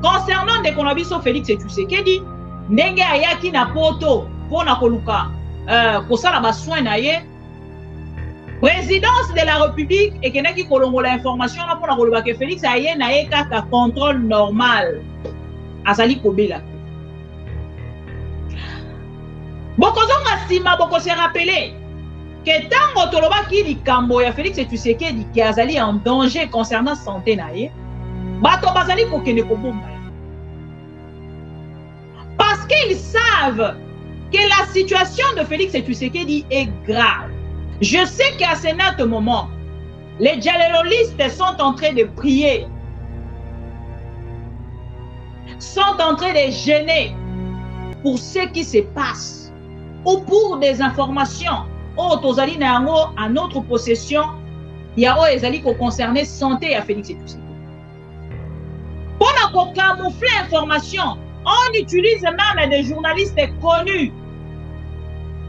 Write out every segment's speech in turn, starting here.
concernant de Konabiso Félix Tshisekedi, ndenge ayaki na poto pona koluka kosala ba soin na ye, présidence de la République et kenaki kolongola information na pona koloba ke Félix aye na ye kaka contrôle normal azali kobela. Bokozonga sima boko se rappeler que tango tolobaki likambo ya Félix Tshisekedi ki azali en danger concernant santé na ye, bato bazali kokende kobomba. Parce qu'ils savent que la situation de Félix Tshisekedi est grave. Je sais qu'à ce moment, les dialoguistes sont en train de prier, sont en train de gêner pour ce qui se passe ou pour des informations. Oh, tozali na yango à notre possession, il y a ezali ko concerner santé à Félix Tshisekedi. Pour camoufler l'information, on utilise même des journalistes connus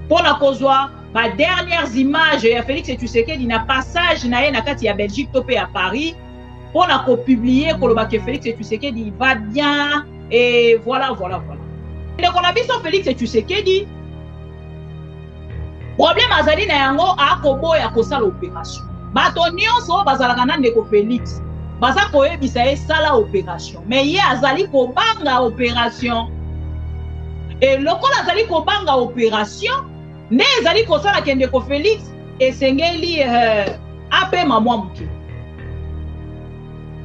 pour la cause ma dernières images ya Félix Tshisekedi na passage na ye na kati ya Belgique topé à Paris pour la publier koloba que Félix Tshisekedi va bien et voilà. Donc on a vu son Félix Tshisekedi problème azali na yango akobo ya kosala opération. Bato nyonso bazalaka na ndeko Félix baza koyebisa ye sala opération mais ye azali kobanga opération et lokola azali kobanga opération ne ezali kosala ke ndeko Félix esengeli apema mwa muke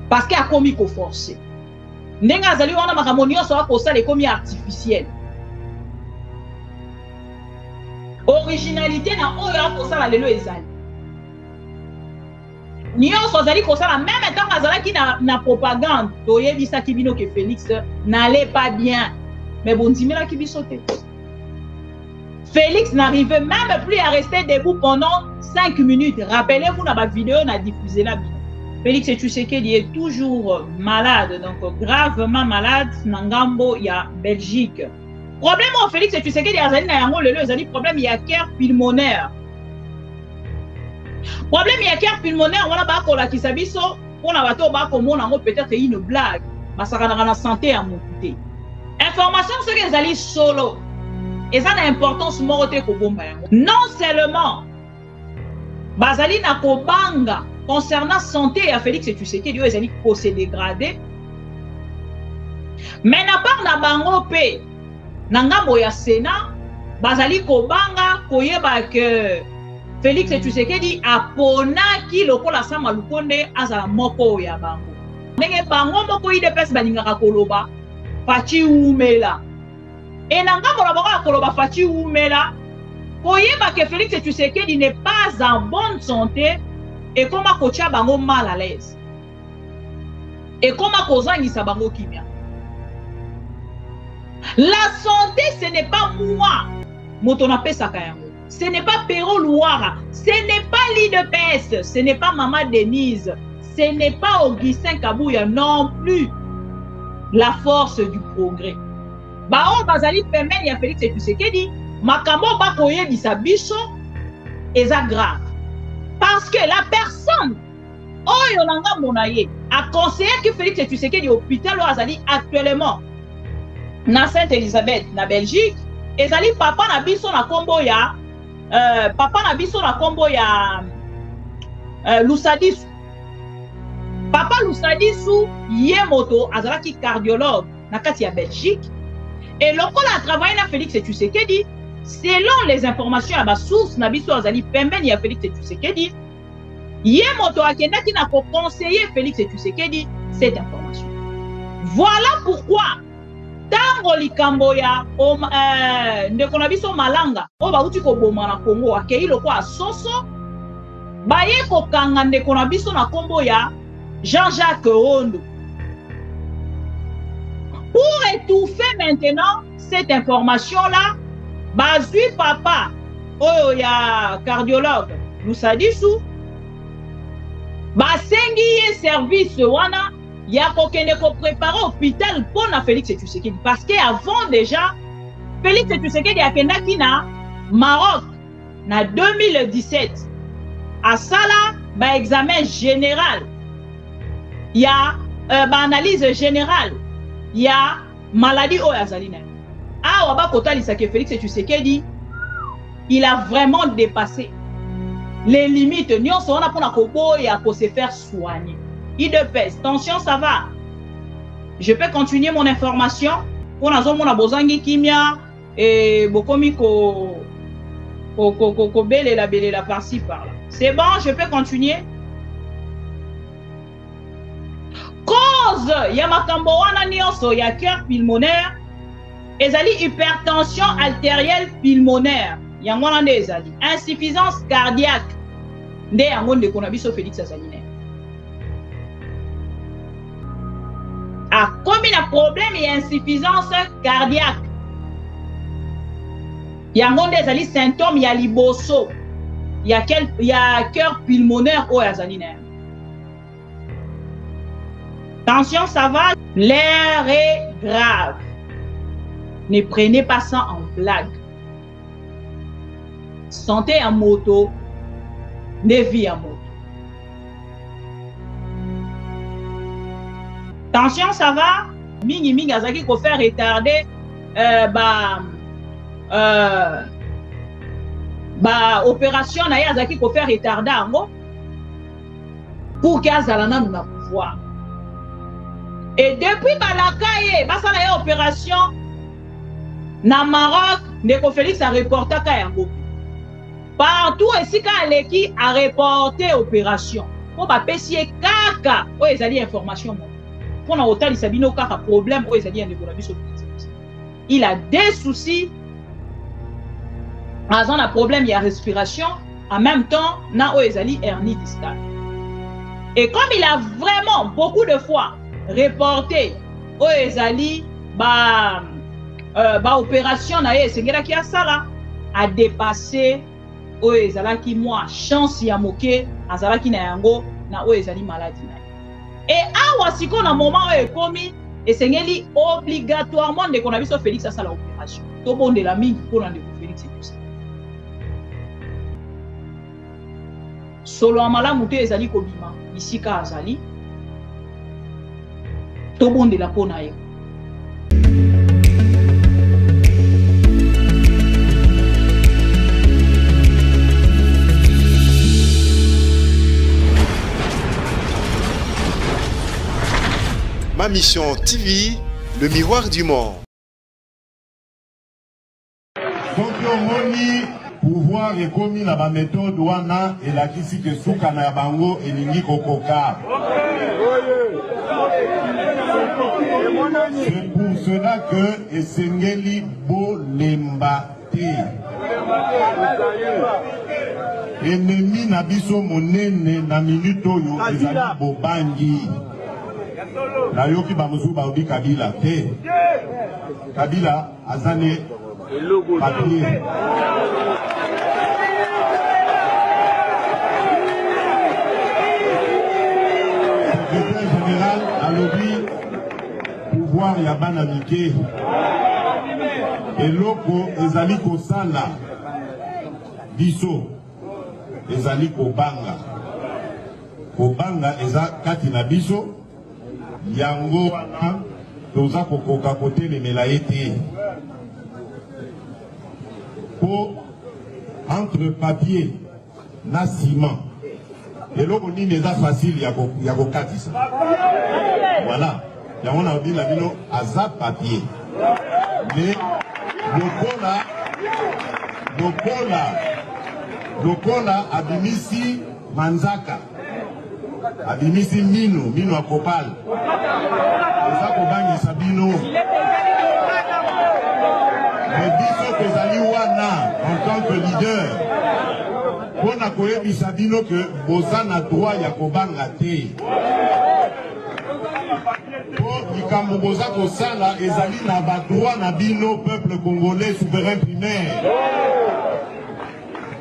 parce que akomi ko forcer ndenge azali wana makambo nyonso akosala ekomi artificiel. Originalité na oyo akosala lelo ezali nyonso azali kosala même tant azalaki na propagande toyebisaki bino ke Félix n'allait pas bien mais bondimelaki biso te. Félix n'arrivait même plus à rester debout pendant 5 minutes. Rappelez-vous dans ma vidéo, on a diffusé la vidéo. Félix Tshisekedi est toujours malade, donc gravement malade. Nangambo, il y a Belgique. Problème au Félix Tshisekedi, il y a cœur pulmonaire. Problème, il y a cœur pulmonaire, on a pas la kisabiso, on a peut-être une blague. Mais ça a la santé à mon côté. Information, c'est qu'ils allaient solo. Et ça a l'importance non seulement Bazali na kobanga concernant santé à Félix Tshisekedi ezali ko se dégrader mais na part na bango pe na ngambo ya Sénat bazali kobanga koyeba que Félix Tshisekedi aponaki lokola sama lukonde azala moko ya bango ndenge bango moko IDPS balingaka koloba Faci Umela. Et nangamo la baka koloba Faci Umela koyeba que Félix Tshisekedi n'est pas en bonne santé et comment kocha bango mal à l'aise et comment kozangisa bango kimia. La santé ce n'est pas moi motonape sakayango, ce n'est pas Pero Louara, ce n'est pas l'IDPS, ce n'est pas Maman Denise, ce n'est pas Augustin Kabouya non plus. La force du progrès. Bao bazali pemeni ya Félix Tshisekedi makambo ba koyebisa biso eza grave parce que la personne oyo nanga monaye a conseillé que Félix Tshisekedi hôpital azali actuellement na Sainte-Elisabeth na Belgique ezali papa na biso na kombo ya Lusadisu. Papa Lusadisu yemoto azalaki cardiologue na kati ya Belgique. Et lorsqu'on a travaillé na Félix Tshisekedi, selon les informations à ma source, Nabiso Azali Pembeni à Félix Tshisekedi, Yemoto Akendaki n'a pas conseillé Félix Tshisekedi cette information. Voilà pourquoi, tango likamboya, Ndekonabiso Malanga, Oba Utiko Boma na Congo, Akei Loko a Soso, Baye Kokanga Ndekonabiso na Komboya, Jean-Jacques Rondo. Pour étouffer maintenant cette information-là, Bazui Papa, oh ya cardiologue, Lusadisu, Basengi service wana, ya kokende ko préparer hôpital pour na Félix Tshisekedi. Parce qu'avant déjà, Félix Tshisekedi a kendaki na Maroc, na 2017, à Sala, ba examen général, ya ba analyse générale. il y a maladie au Azaline. Ah, Waba Kota Lisake Félix et Tshisekedi, il a vraiment dépassé les limites. Nous on a pour la kobo et à se faire soigner. IDPS, tension, ça va. Je peux continuer mon information. On a besoin de kimia et bokomi ko belle la par-ci par-là. C'est bon, je peux continuer. Cause, il y a makambo wana nyonso, il y a cœur pulmonaire, ezali hypertension artérielle pulmonaire, il y a ngwana ezali insuffisance cardiaque, nde yango ndeko na biso Félix Azaline. A comme il a problème, il y a insuffisance cardiaque. Il y a des symptômes, il y a liboso, il y a cœur pulmonaire au Azaline. Attention, ça va, l'air est grave. Ne prenez pas ça en blague. Santé en moto, ne vie en moto. Attention, ça va, mingi azaki ko faire retarder opération na yazaki ko faire retarder ango pour qu'azalana nous na pouvoir. Et depuis Balakaye, ça na opération na Maroc, Ndeko Félix a reporté Kayango. Partout ici quand l'équipe a reporté opération. Pour ba pesier kaka, o ezali information. Pour na hôtel Sabino kaka problème, o ezali Ndeko na biso. Il a des soucis. Azan a problème, il y a respiration. En même temps, na o ezali hernie discale. Et comme il a vraiment beaucoup de fois reporté au ezali opération na ye sengela ki asala a dépassé au ezala ki moi chance ya moke azala ki na yango na o ezali maladie na. Et awa siko na moment o ekomi esengeli obligatoirement de kona biso Félix asala opération to bonde la mingi pona de Félix et tout ça. Solo amala muté ezali kobima isika azali tout le monde est là pour nous. Ma mission TV, le miroir du monde. Donc, pouvoir et commis la méthode wana et la kisi que souka na bango et lingi kokoka. C'est pour cela que Esengeli Bolembate ennemi na biso monene na minute oyo ezali bobangi na yoki bamusu baobi Kabila te. Kabila azane papier. Secrétaire général a lobby pouvoir ya bana mike eloko ezali kosala biso ezali kobanga eza kati na biso yango wana toza kokoka kotelemela ye te po entre papier na ciment eloko nini eza facile ya kokatisa voilà. Yango na obi la bino aza papier. Mais lokola abimisi manzaka. Abimisi mino akopal. Eza kobangisa bino. Mais biso kezali wana en tant que leader. Pona koyebisa bino que boza na droit ya kobanga te. Likambo boza kosala ezali na ba droit na bino peuple congolais souverain primaire.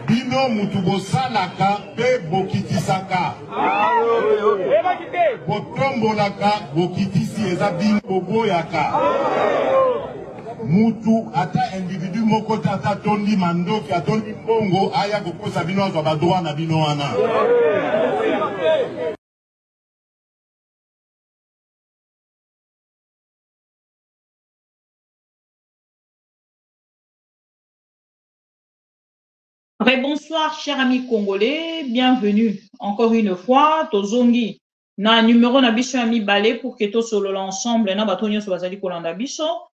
Bino mutu bosalaka pe bokitisaka. Botombolaka bokitisi eza bino boboyaka. Mutu ata individu moko ata tondi mandoki atondi bongo aya kokosa bino azwa ba droit na bino wana. Bonsoir, chers amis congolais, bienvenue encore une fois. Tozongi na numéro na biso ami balé pour que to solo l'ensemble na batonyo so bazali kolanda biso.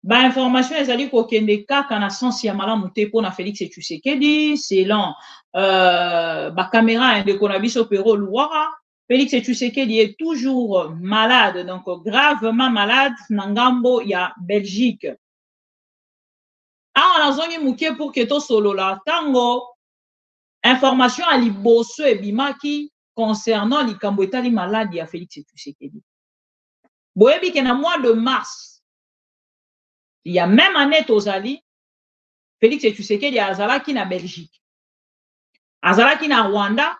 Ba information ezali ko kende kaka na sens ya malamu te pona Félix Tshisekedi selon ba caméra de ko na biso Pero Luara. Félix Tshisekedi est toujours malade, donc gravement malade na ngambo ya Belgique. Ah, on a zongi muke pour que to solo la tango information à liboso et bimaki concernant likambo etali maladie à Félix Tshisekedi. Boyebi que na mois de mars, il y a même année tozali, Félix Tshisekedi azalaki na Belgique. Azalaki na Rwanda,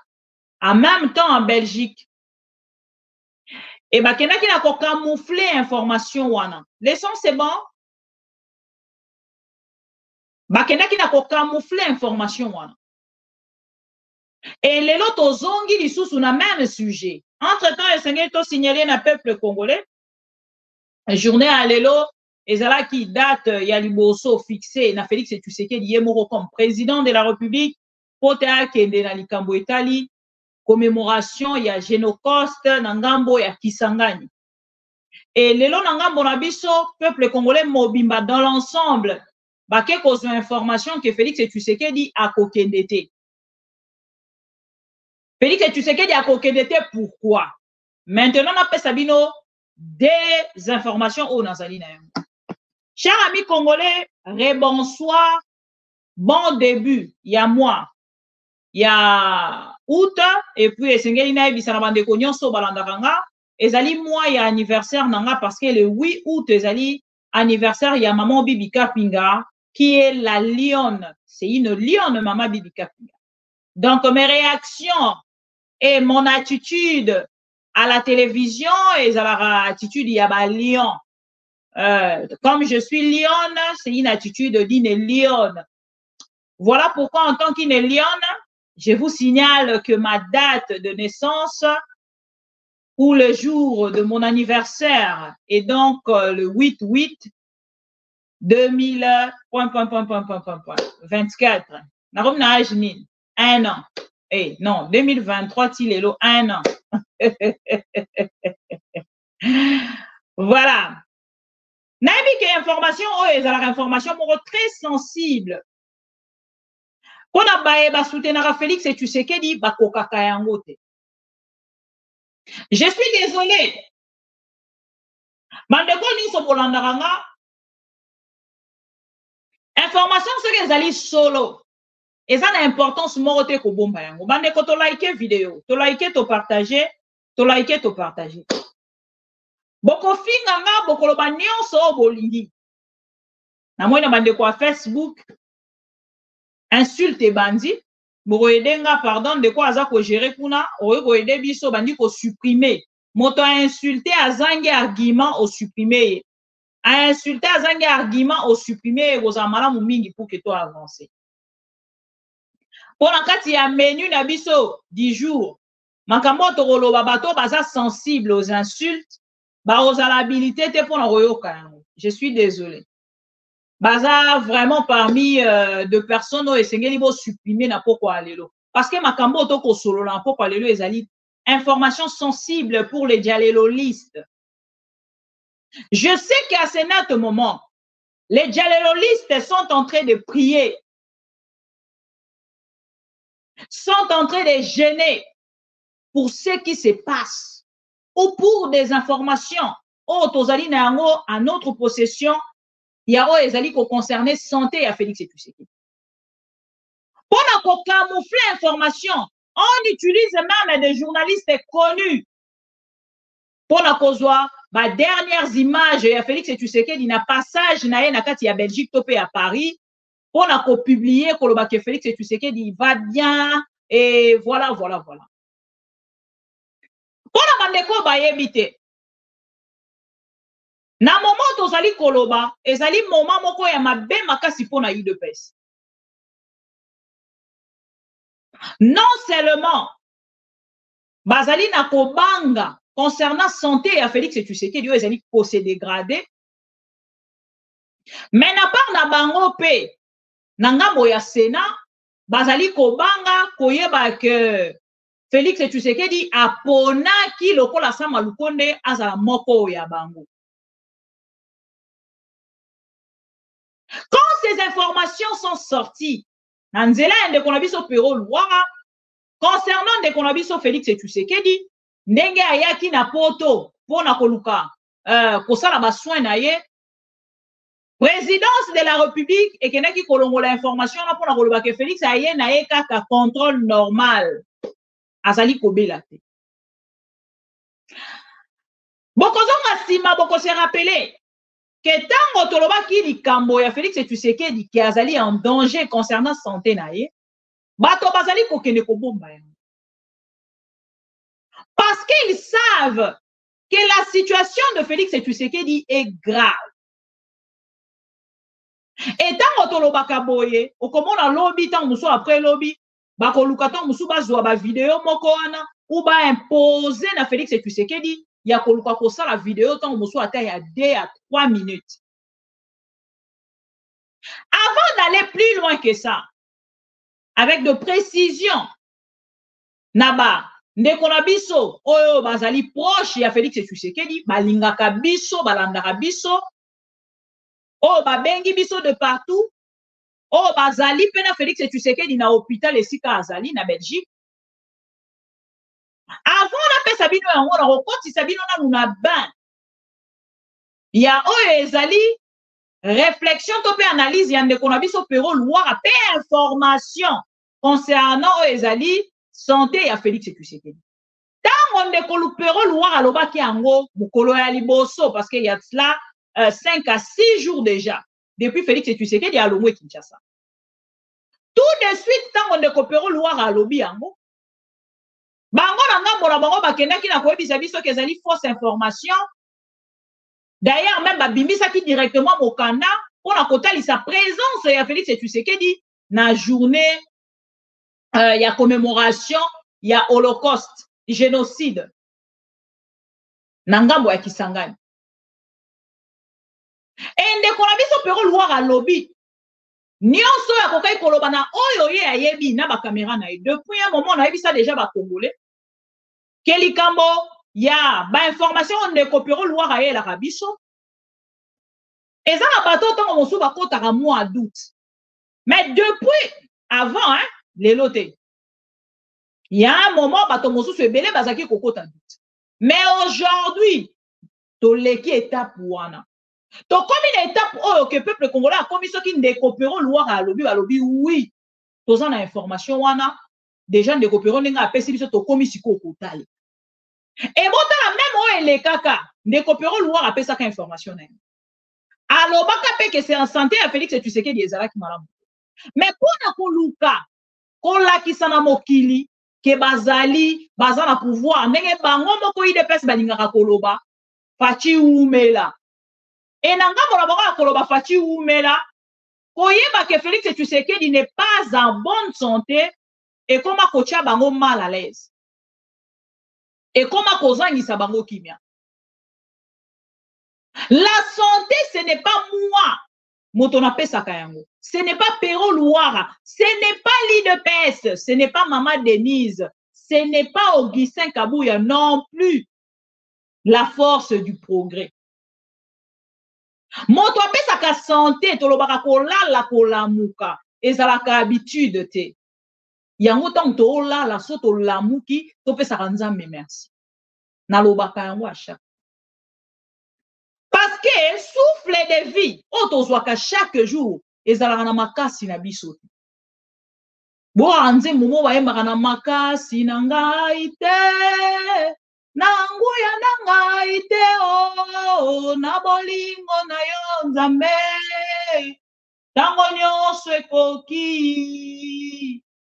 en même temps en Belgique. Et bakendaki na ko camoufler information wana. L'essence c'est bon. Bakendaki na ko camoufler information wana. Et les lots zongi li sous na même sujet. Entre-temps, le Seigneur to signalé na peuple congolais. Journée à l'élo, ezalaki date ya liboso fixé na Félix Tshisekedi yemoko comme président de la République pour kende na likambo etali commémoration ya Génocoste na ngambo ya Kisangani. Et lelo na ngambo na biso peuple congolais mobimba dans l'ensemble bake kozwa information que Félix Tshisekedi a kokende te. Félix Tshisekedi a kokende te pourquoi? Maintenant on appelle Sabino des informations au Nazali na yango. Chers amis congolais, rebonsoir, bon début, il y a moi, il y a août, et puis esengeli na ebisa bande ko nyonso balandakanga, ezali moi ya anniversaire nanga parce que le 8 août ezali anniversaire ya maman Bibi Kapinga qui est la lionne, c'est une lionne maman Bibi Kapinga. Donc mes réactions et mon attitude à la télévision et à la attitude ya ba lion. Comme je suis lionne, c'est une attitude d'une lionne. Voilà pourquoi en tant qu'une lionne, je vous signale que ma date de naissance ou le jour de mon anniversaire est donc le 8-8 2024. Un an. Eh, non, 2023, Tilelo, un an. Voilà. Nabi que information information très sensible. Pour na soutenir Félix Tshisekedi bakokaka yango te. Je suis désolé. Bandeko nyonso bolandaka information soki ezali solo. Eza na importance moko te ko bomba yango. Bandeko to like vidéo, to like to partager, to like to partager. Boko finga nga bokoloba nyonso bolingi. Na moi na bandeko a Facebook insulte bandi boko edenga pardon de quoi aza ko gérer kuna ko ede biso bandi ko supprimer moto a insulté azangi argument au supprimer a insulté azangi argument au supprimer koza malamu mingi pour que to avancer. Pour la kati ya menu na biso du jour makambo to koloba bato baza sensible aux insultes ba aux habilité te pour na koyoka yango. Je suis désolé. Baza vraiment parmi de personnes et sengeli bo supprimer na poko alelo parce que makambo to ko solo na poko alelo ezali information sensible pour les dialélolistes. Je sais qu'à ce moment les dialélolistes sont en train de prier, sont en train de gêner pour ce qui se passe ou pour des informations tozali na yango à notre possession. Il y a ezali ko concerner santé à Félix Tshisekedi. Pour camoufler l'information, on utilise même des journalistes connus. Pour kozwa ba dernières images ya Félix Tshisekedi na passage na ye na kati ya Belgique topé à Paris. Pour publier koloba que Félix Tshisekedi va bien et voilà. Pour bandeko ba yebite. Na moment tozali koloba, ezali moment moko ya mabe makasi pona UDPS. Non seulement bazali na kobanga concernant santé à Félix Tshisekedi ezali ko se dégrader, mais na part na bango pe na ngambo ya Sénat bazali kobanga koyeba que Félix Tshisekedi aponaki lokola Sama Lukonde azala moko ya bango. Quand ces informations sont sorties, Nanzela ndeko na biso Pero Luara, concernant ndeko na biso Félix Tshisekedi, ndenge ayaki na poto pona koluka kosala ba soin na ye, présidence de la République ekenaki kolongola information na pona koloba ke Félix aye na ye kaka contrôle normal. Azali kobela te. Bokozonga sima boko se rappeler que tango tolobaki likambo ya Félix Tshisekedi ki azali en danger concernant santé na ye, bato bazali kokende kobomba yango. Parce qu'ils savent que la situation de Félix Tshisekedi est grave. Et tango tolobaka boye, okomona lobby tango musu après lobby, bakoluka tango musu bazwa ba vidéo moko wana ou ba imposer na Félix Tshisekedi ya koluka kosala vidéo tango musu ata ya 2 à 3 minutes. Avant d'aller plus loin que ça, avec de précision, naba ndeko na biso oyo bazali proche ya Félix Tshisekedi balingaka biso balandaka biso oyo babengi biso de partout oyo bazali pena Félix Tshisekedi na hôpital esika azali na Belgique. Avant napesa bino yango na kokotisa bino nanu na ban ya oyo ezali réflexion to pe analyse ya ndeko na biso Pero Luara pe information concernant oyo ezali santé ya Félix Tshisekedi. Tango ndeko Pero Luara alobaki yango mokolo ya liboso parce qu'il y a cela 5 à 6 jours déjà depuis Félix Tshisekedi a longwe Kinshasa. Tout de suite tango ndeko Pero Luara alobi yango bango na ngambo na bango bakendaki na koyebisa biso ke ezali fausse information. D'ailleurs même babimisaki directement mokanda pona kotalisa présence ya Félix Tshisekedi na journée ya commémoration ya Holocauste, génocide na ngambo ya Kisangani. Et ndeko na biso Pero Luara alobi nyonso ya kokai koloba na oyo ye ayebi na ba caméra na ye depuis un moment na yebisa déjà ba congolais ke likambo ya ba information ndeko Pero Luara ye la biso eza na bato tango mosu bakotaka mois d'août. Mais depuis avant hein lelo te il y a un moment bato mosu se belé bazaki kokota d'août. Mais aujourd'hui toleki étape wana to komi na étape oyo que peuple congolais a komi soki ndeko Pero Luara alobi balobi oui toza na information wana déjà ndeko Pero ndenge apesi biso to komi siko kotala et botala même oyo elekaka ndeko Pero Luara apesaka information na ye alobaka pe que c'est en santé ya Félix Tshisekedi ezalaki malamu. Mais pona koluka kolakisa na mokili ke bazali baza na pouvoir ndenge bango moko IDPS balingaka koloba Faci Umela et na ngambo na bango ya koloba Faci Umela koyeba ke Félix Tshisekedi n'est pas en bonne santé et koma kotia bango mal à l'aise et koma kozangisa bango kimia. La santé, ce n'est pas moi, Motonape Sakayango. Ce n'est pas Pero Luara. Ce n'est pas l'IDPS. Ce n'est pas Maman Denise. Ce n'est pas Augustin Kabouya non plus. La force du progrès. Motonape Saka santé, tolobaka kolala kolamuka. Ezalaka habitude te. Yango tang tola la soto lamuki, tope sakanzambe merci. Nalobaka yango à chaque. Parce que souffle de vie, otozwaka chaque jour, ezalaka na makasi na biso. Bo anze momo bayembaka na makasi na ngai te, na nguya na ngai te, oh, na bolingo na yo Nzambe, tango nyonso ekoki.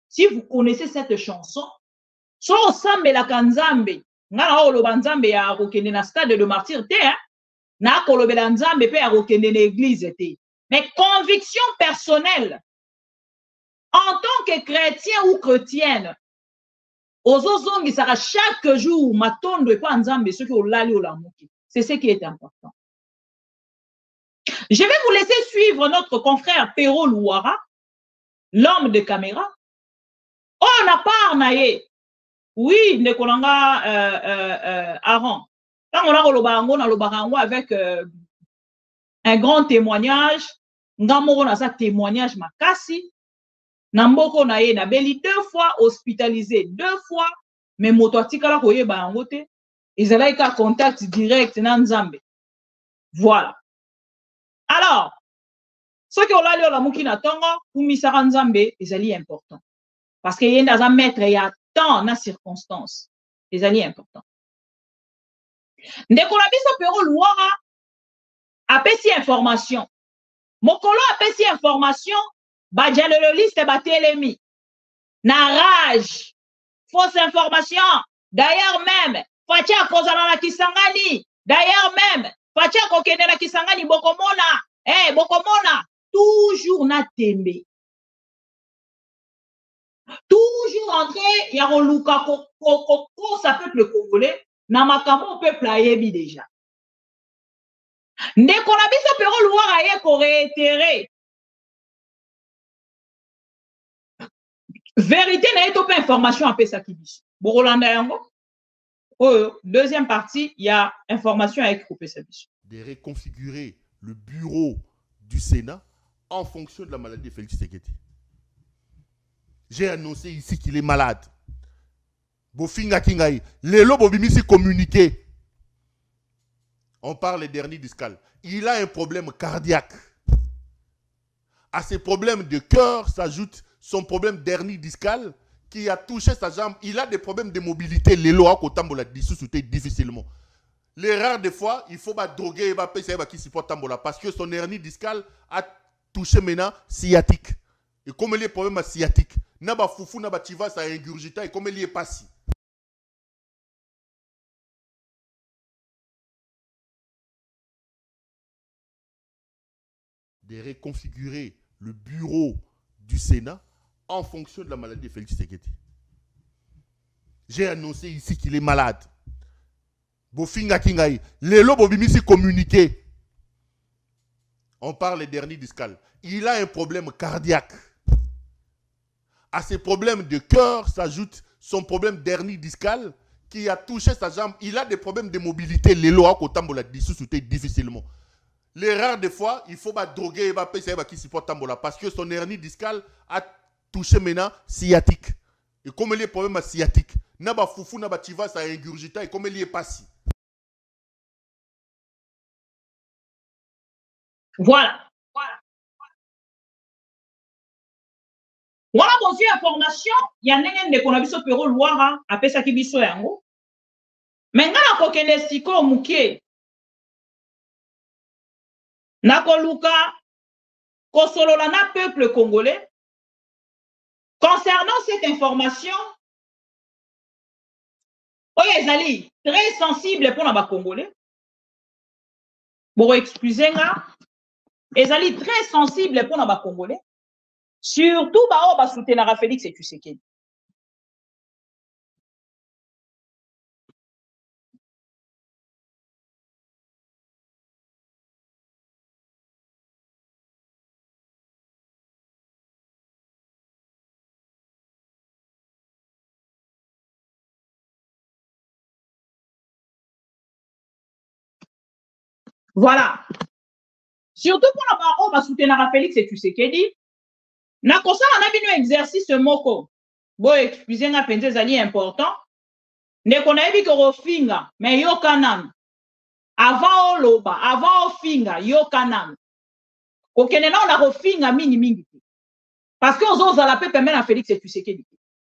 Si vous connaissez cette chanson, so osambelaka Nzambe, nga na oloba Nzambe ya kokende na stade de martyr te, hein? Na kolobela Nzambe pe ya kokende na église te. Mais conviction personnelle en tant que chrétien ou chrétienne ozozongisaka chaque jour matondo epa Nzambe soki olali olamuki. C'est ce qui est important. Je vais vous laisser suivre notre confrère Pero Luara, l'homme de caméra, On a part naye. Oui, ne konanga Aaron. Quand on a le avec un grand témoignage, ngamoko na sa témoignage makasi. Namboko na ye na beli 2 fois hospitalisé, 2 fois, mais moto atikala koyeba yango te. Ezalaki ka contact direct na Nzambe. Voilà. Alors, ce que olali olamuki na tongo, kumisaka Nzambe ezali important. Parce que yenda za maître ya temps na circonstance. Ezali important. Ndeko na biso pero luara apesi information. Mokolo apesi information, ba dialogiste batelemi. Na rage. Fausse information. D'ailleurs même, Fatia kozala na Kisangani. D'ailleurs même, Fatia kokende na Kisangani bokomona. Bokomona. Toujours na tembe. Toujours en train ya koluka ko sa peuple congolais na makambo peuple ayebi déjà. Ndeko na biso pero luara ye ko réitérer. Vérité na eto pas information apesa kibiso. Borolanda yango. Deuxième partie, il y a information avec Kopesa biso. De reconfigurer le bureau du Sénat en fonction de la maladie de Félix Tshisekedi. J'ai annoncé ici qu'il est malade. Bofinga Kingaï. Lelo Bobimisi communiqué. On parle des derniers discales. Il a un problème cardiaque. À ses problèmes de cœur s'ajoute son problème dernier discal qui a touché sa jambe. Il a des problèmes de mobilité. Lelo a kotambola dissous difficilement. Les rares des fois, il faut droguer et passer qui supporte tambola parce que son hernie discale a touché maintenant sciatique. Et comme il y a des problèmes sciatiques, naba foufou naba tiva ça ingurgita et comme il y est passé. De reconfigurer le bureau du Sénat en fonction de la maladie de Félix Tshisekedi. J'ai annoncé ici qu'il est malade. Bofinga Kingaï. Lelo Bobimisi communiqué. On parle des derniers discales. Il a un problème cardiaque. À ses problèmes de cœur s'ajoute son problème dernier discal qui a touché sa jambe. Il a des problèmes de mobilité. Lelo a kotambola dissous difficilement. Les rares des fois, il faut droguer et passer qui supporte tambola parce que son hernie discale a touché maintenant sciatique. Et comme il y a des problèmes sciatiques, naba foufou naba tiva ça ingurgita et comme il y est passé. Voilà. On a reçu information, il y a un de konabiso pero luara apesa kibiso yango. Menga na kokende siko mukie. Na koluka kosolola na peuple congolais. Concernant cette information, ezali très sensible pour les Congolais. Bon, excusez-moi. Ezali très sensible pour les Congolais. Surtout, on va soutenir Félix et Tshisekedi. Voilà. Surtout pour on va soutenir Félix et Tshisekedi. Na kosa na bino exercice moko. Bon, excusez-moi, penze zali important. Ne konayebi ko rofinga, mais yo kanam. Avant oloba, avant ofinga, yo kanam. Okene na on a rofinga mingi. Parce que ozo la pe permettre à Félix et Tshisekedi.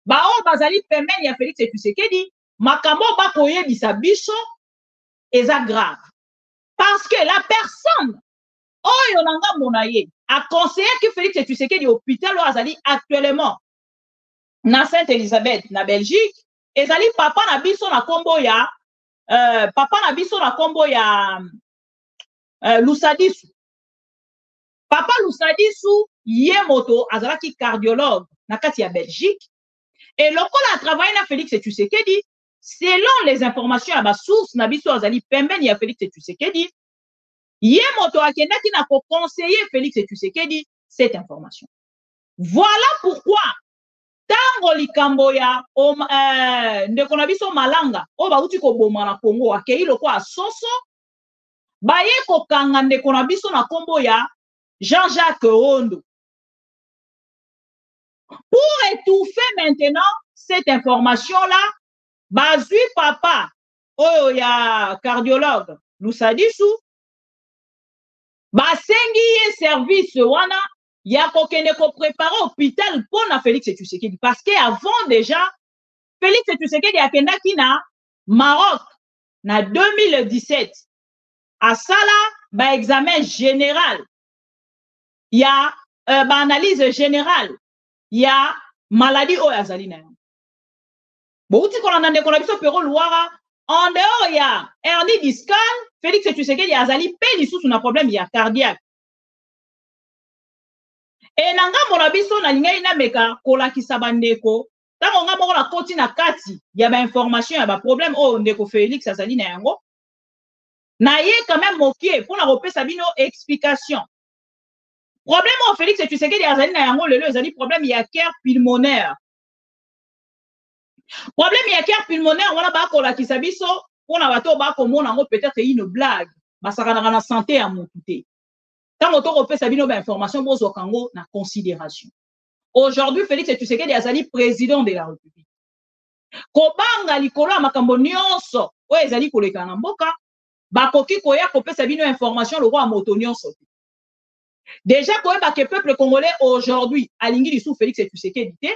Ba on bazali permettre ya Félix et Tshisekedi, makambo ba koyebisa biso eza grave. Parce que la personne oyo nanga monaye a conseillé que Félix Tshisekedi hôpital azali actuellement na Sainte-Elisabeth na Belgique ezali papa na biso na kombo ya Lusadisu. Papa Lusadisu ye moto azalaki cardiologue na kati ya Belgique et lokola a travaillé na Félix Tshisekedi selon les informations à ma source na biso azali pembeni ya Félix Tshisekedi. Yé moto akendaki na conseiller Félix Tshisekedi cette information. Voilà pourquoi Tango likambo ya ndeko na biso Malanga o bauti koboma na Congo akei loko asoso baye kokanga ndeko na biso na kombo ya Jean-Jacques Rondo. Pour étouffer maintenant cette information-là, bazui papa oyo ya cardiologue Lusadisu basengi ye service wana ya kokende ko préparer hôpital pour na Félix Tshisekedi parce que avant déjà Félix Tshisekedi akendaki na Maroc na 2017 asala ba examen général ya ba analyse générale ya maladie oyo azali na yango. Bouti kolanda ndeko na biso Pero Luara en dehors ya hernie discale Félix Tshisekedi azali pe lisusu na problème ya cardiaque. Et na ngambo na biso na lingai na meka kolakisa bandeko tango ngambo moko na koti na kati ya ba information ya ba problème oyo ndeko Félix azali na yango. Na ye quand même mokie pour na kopesa bino explication. Problème au Félix Tshisekedi azali na yango lelo ezali problème ya cœur pulmonaire. Problème ya cœur pulmonaire wana ba kolakisa biso pona bato ba komona ngo peut-être une blague basakanaka na santé ya mutu te. Tango to kopesa bino ba information bozo kango na considération. Aujourd'hui Félix Tshisekedi azali président de la République. Kobanga likolo ya makambo nyonso oyo ezali koleka na mboka bakoki koya kopesa bino information loko ya moto nyonso. Déjà koyeba que peuple congolais aujourd'hui alingi lisou Félix Tshisekedi te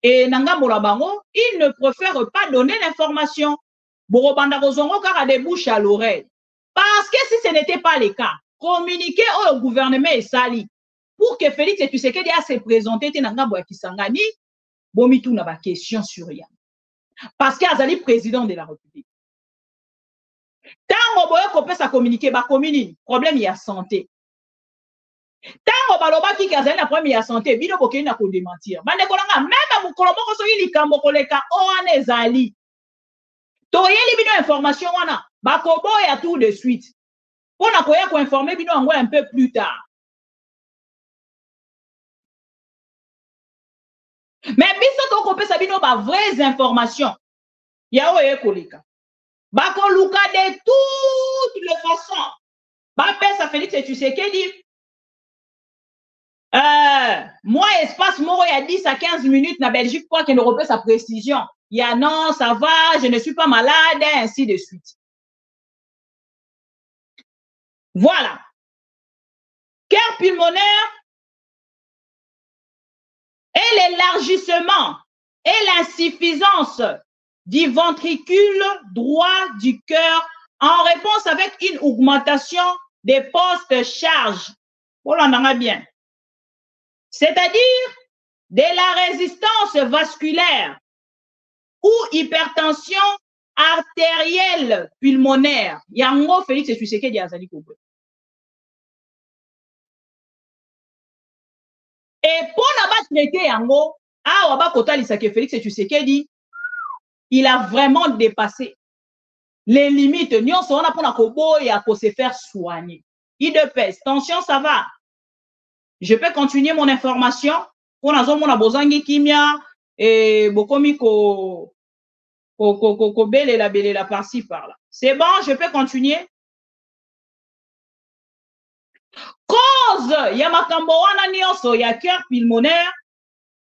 et ngambo la bango il ne préfère pas donner l'information borobanda kozongo kaka de bouche à l'oreille parce que si ce n'était pas le cas communiquer au gouvernement et sali pour que Félix Tshisekedi a se présenter te ngambo ya Kisangani bomitu na ba question sur ya parce que azali président de la République. Tango boye kopesa communiquer ba communique problème ya santé. Tango balobaki ki azali na problème ya santé bino bokeni na kodémentir bande kolanga même mukolo moko soki likambo koleka oane ezali toyeli bino information wana bakoboya tout de suite pona koya ko informer bino yango un peu plus tard. Mais biso to kopesa bino ba vraies informations ya oye koleka bakoluka de toutes les façons bapesa Félix Tshisekedi moi, espace moro, il y a 10 à 15 minutes, na Belgique, quoi qu'il ne repose sa précision. Il y a non, ça va, je ne suis pas malade, et ainsi de suite. Voilà. Cœur pulmonaire et l'élargissement et l'insuffisance du ventricule droit du cœur en réponse avec une augmentation des postes charges. Voilà, on en a bien. C'est-à-dire de la résistance vasculaire ou hypertension artérielle pulmonaire. Yango Félix Tshisekedi azali kobo. Et pour na ba traiter yango, awa ba kotalisa ke Félix Tshisekedi, il a vraiment dépassé les limites. Nyonso wana pona koboya ko se faire soigner. IDPS, tension ça va. Je peux continuer mon information. On a zomona bozangi kimia et bokomi ko belela par-ci par-là. C'est bon, je peux continuer. Cause ya makambo wana nyonso ya cœur pulmonaire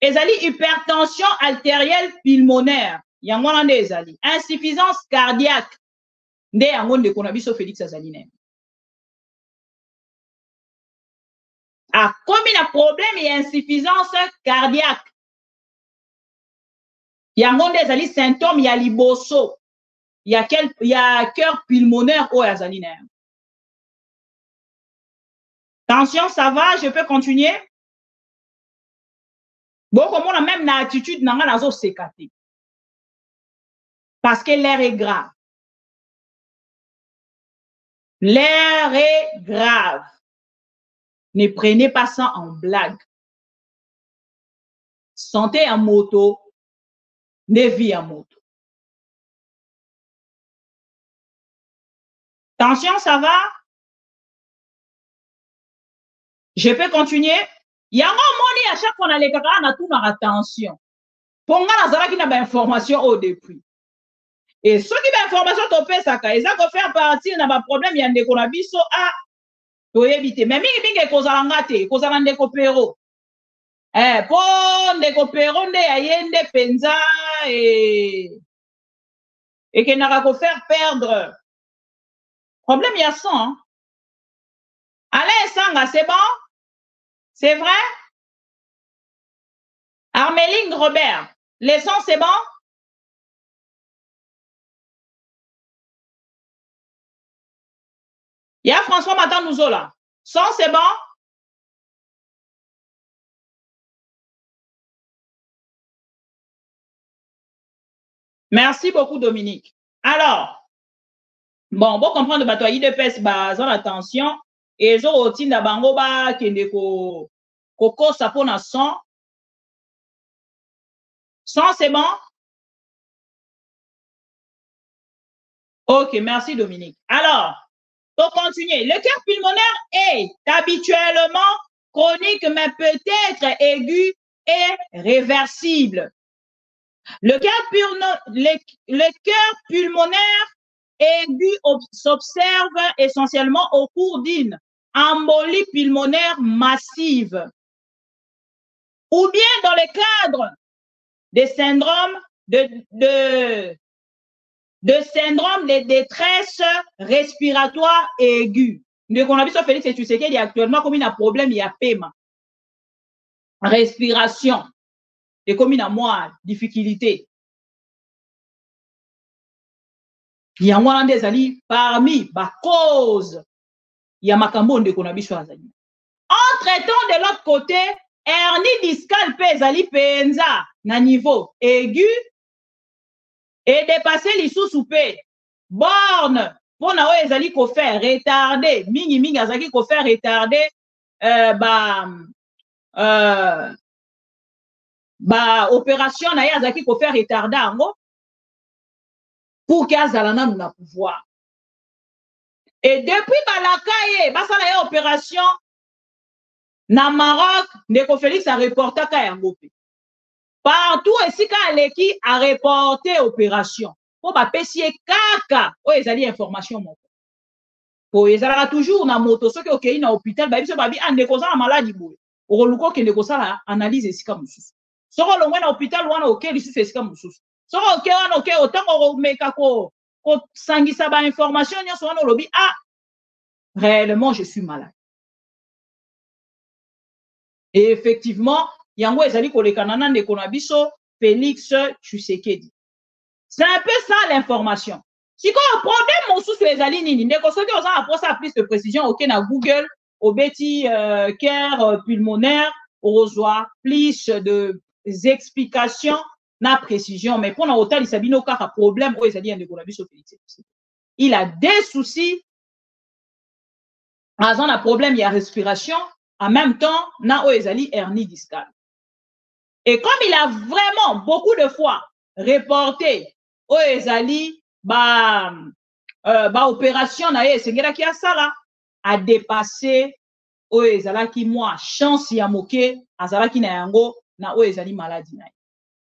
ezali hypertension artérielle pulmonaire. Yango wana nde ezali insuffisance cardiaque. Nde yango ndeko na biso Félix azali nene. A comme un problème et insuffisance cardiaque. Il y a des symptômes, il y a liboso, il y a cœur pulmonaire au azalina. Tension, ça va, je peux continuer. Bon, comme on a même une attitude, parce que l'air est grave. L'air est grave. Ne prenez pas ça en blague. Santé en moto, ne vie en moto. Tension, ça va? Je peux continuer? yango moni à chaque fois na lekaka na tout na attention ponga na zalaki na ba information au depuis et ceux qui ba information topesaka eza ko faire partie na ba problème ya ndeko na biso a toyebi te mais mingi ekozala nga te ekozala ndeko pero po ndeko pero nde ayende penza ekendaka ko faire perdre problème ya sang Alain Sanga, c'est bon? C'est vrai? Armeline Robert, les sons, c'est bon? Il y a François Matan Nouzola. Son, c'est bon? Merci beaucoup, Dominique. Alors, bon, vous comprenez, bah, toi, il de pèse, bah, en attention. Et je retiens la bango, bah, qui est coco, ça pour un son. Son, c'est bon? Ok, merci, Dominique. Alors, pour continuer, le cœur pulmonaire est habituellement chronique, mais peut-être aigu et réversible. Le cœur pulmonaire aigu s'observe essentiellement au cours d'une embolie pulmonaire massive ou bien dans le cadre des syndromes de détresse respiratoire aiguë. Nous connaissons Félix et Tshisekedi actuellement comme il a un problème, il y a paiement. Respiration. Et comme il a moins difficulté. Il y a moins des alliés parmi la cause. Il y a Makambo de Konabiso Azali. Entre-temps, de l'autre côté, hernie discale pèse ali penza na niveau aigu et dépasser les sous-soupés. Borne, pour na ezali ko faire retarder, mingi azaki ko faire retarder opération na yazaki ko faire retarder ango pour qu'azala na na pouvoir. Et depuis balakaye, basala ya opération na Maroc, ndeko Félix a reporté ka yango pe. Partout esika aleki a reporté opération. Po ba pesie kaka o ezali information moko. Po ezala toujours na moto soki okei na hôpital ba biso ba bi andeko za maladi boye. O luko ke ndeko sala analyse esika mususu. Soko longwe na hôpital wana okeli sisi esika mususu. Soko okei wana okei otango meka ko sangisa ba information nyonso wana olobi réellement je suis malade. Et effectivement, yango ezali kolekana na ndeko na biso Félix Tshisekedi. C'est un peu ça l'information. Si quoi problème mosusu ezali nini ndeko soki oza na posa plus de précision OK na Google obeti cœur pulmonaire ozwa plus de explications na précision mais pour na otali sabino kaka problème o ezali ndeko na biso Félix Tshisekedi. Il a des soucis azan na problème ya respiration. En même temps, na ezali hernie discale. Et comme il a vraiment beaucoup de fois reporté ezali opération na esengela ki asala a dépassé ezala ki moi chance ya moke azala ki na yango na ezali maladie na.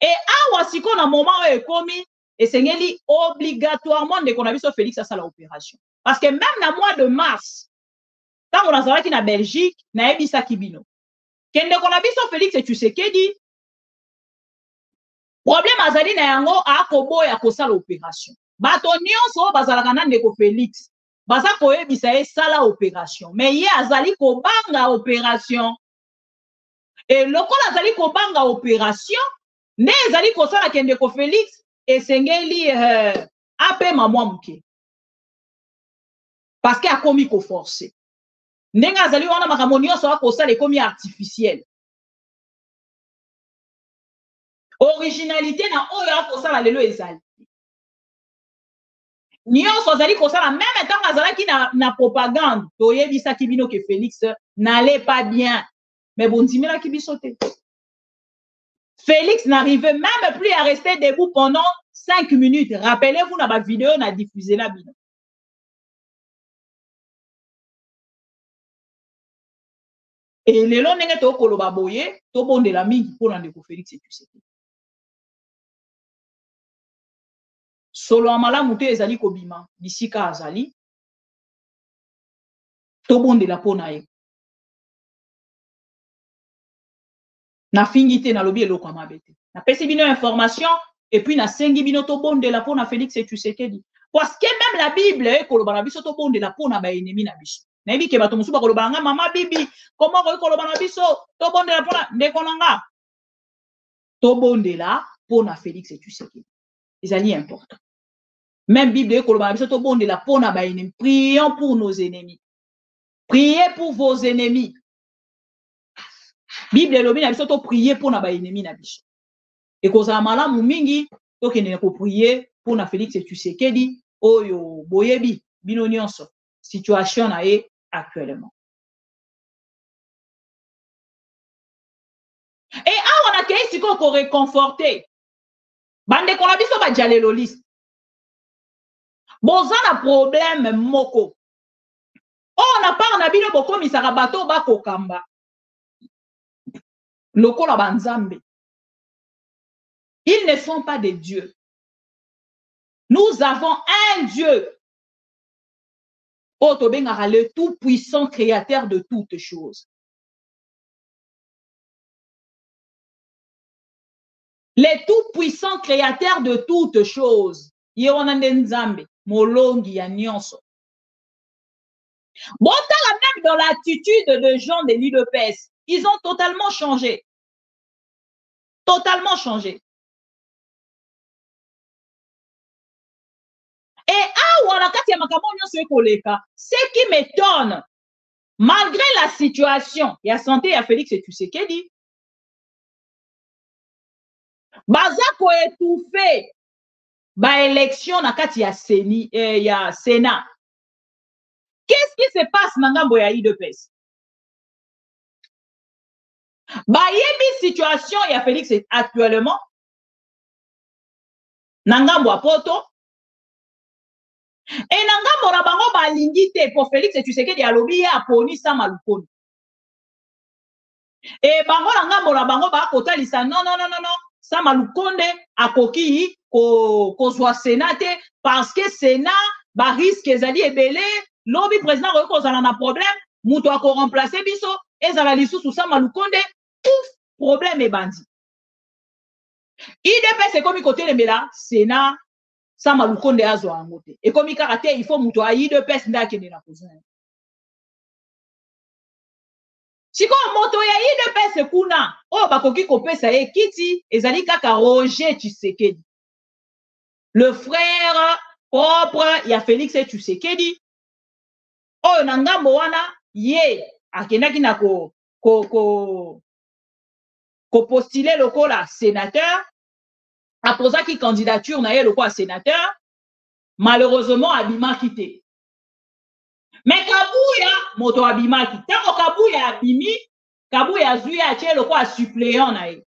Et awa siko na moment ekomi esengeli obligatoirement ndeko na biso Félix asala opération. Parce que même na mois de mars tant on a na Belgique na ebisa kibino kende kona biso Félix Tshisekedi problème azali na yango akoboya kosala opération bato nyonso bazalaka na ndeko Félix baza koyebisa esala opération mais ye azali kobanga opération et lokola azali kobanga opération nde ezali kosala kende ko Félix esengeli apema mwa muke parce que akomi ko forcer. Ndenge azali wana makambo nyonso akosala ekomi artificiel. Originalité na oyo akosala lelo ezali. Nyonso azali kosala même ntango azalaki na propagande toyebisaki bino ke Félix n'allait pas bien. Mais bondimelaki biso te. Félix n'arrivait même plus à rester debout pendant 5 minutes. Rappelez-vous na ba vidéo na diffusé la bino. Et lelo ndenge to koloba boye to bondela mingi pona ndeko Félix Tshisekedi. Solo amalamu te ezali kobima bisika azali to bondela pona ye. Na fingi te na lobi eloko mabe te. Na pesi bino information et puis na sengi bino to bondela pona Félix Tshisekedi. Parce que même la Bible ekoloba na biso to bondela pona ba ennemi na biso. Na yebi ke bato mosusu bakoloba nga mama bibi comment ekoloba na biso to bondela pona ndeko nanga. To bondela pona Félix Tshisekedi. Ezali important. Même Bible ekoloba na biso to bondela pona ba ennemi. Prions pour nos ennemis. Priez pour vos ennemis. Bible elobi na biso to prier pona ba ennemi na biso. Et kozala malamu mingi to kende ko prier pona Félix Tshisekedi oyo boyebi bino nyonso situation na ye actuellement. Et awa na kei siko ko réconforter bande ko na biso ba jaleloliste. Boza na problème moko. Oh na part na bino bokomisaka bato bakokamba. Lokola banzambe. Ils ne sont pas des dieux. Nous avons un Dieu. Otobengara, le tout-puissant créateur de toutes choses. Le tout-puissant créateur de toutes choses. Yewanande nzambe, molongi ya nyonso. Botala même dans l'attitude de gens de l'UDPS, ils ont totalement changé. Totalement changé. Ce qui m'étonne, malgré la situation et la santé à Félix Tshisekedi, bazako étouffé ba élection na kati ya Sénat. Qu'est-ce qui se passe na ngambo ya UDPS? Ba yebi situation ya Félix actuellement na ngambo ya poto. Et nanga mona bango balingi te pour Félix Tshisekedi alobi ya poni Sama Lukonde. Et bango nanga mona bango ba kotalisa non Sama Lukonde akoki ko Sénat parce que Sénat ba risque ezali ebele lobi président ko zala na problème muto ako remplacer biso ezala lisusu Sama Lukonde ouf problème e bandi. IDP c'est comme côté lemela Sénat Sama Lukonde azo angote. Et comme karaté, il faut muto ayi de pes ndakende na kozana. Siko moto ya yi de pes kuna, o bakoki kopesa ye kiti ezali kaka Roger Tshisekedi. Le frère propre ya Félix Tshisekedi. O na ngambo wana ye akendaki na ko postuler lokola sénateur. Aposaki candidature na ye lokola sénateur, malheureusement abimaki te. Mais Kabuya moto abimaki. Tango Kabuya abimi, Kabuya azui atie lokola suppléant na ye.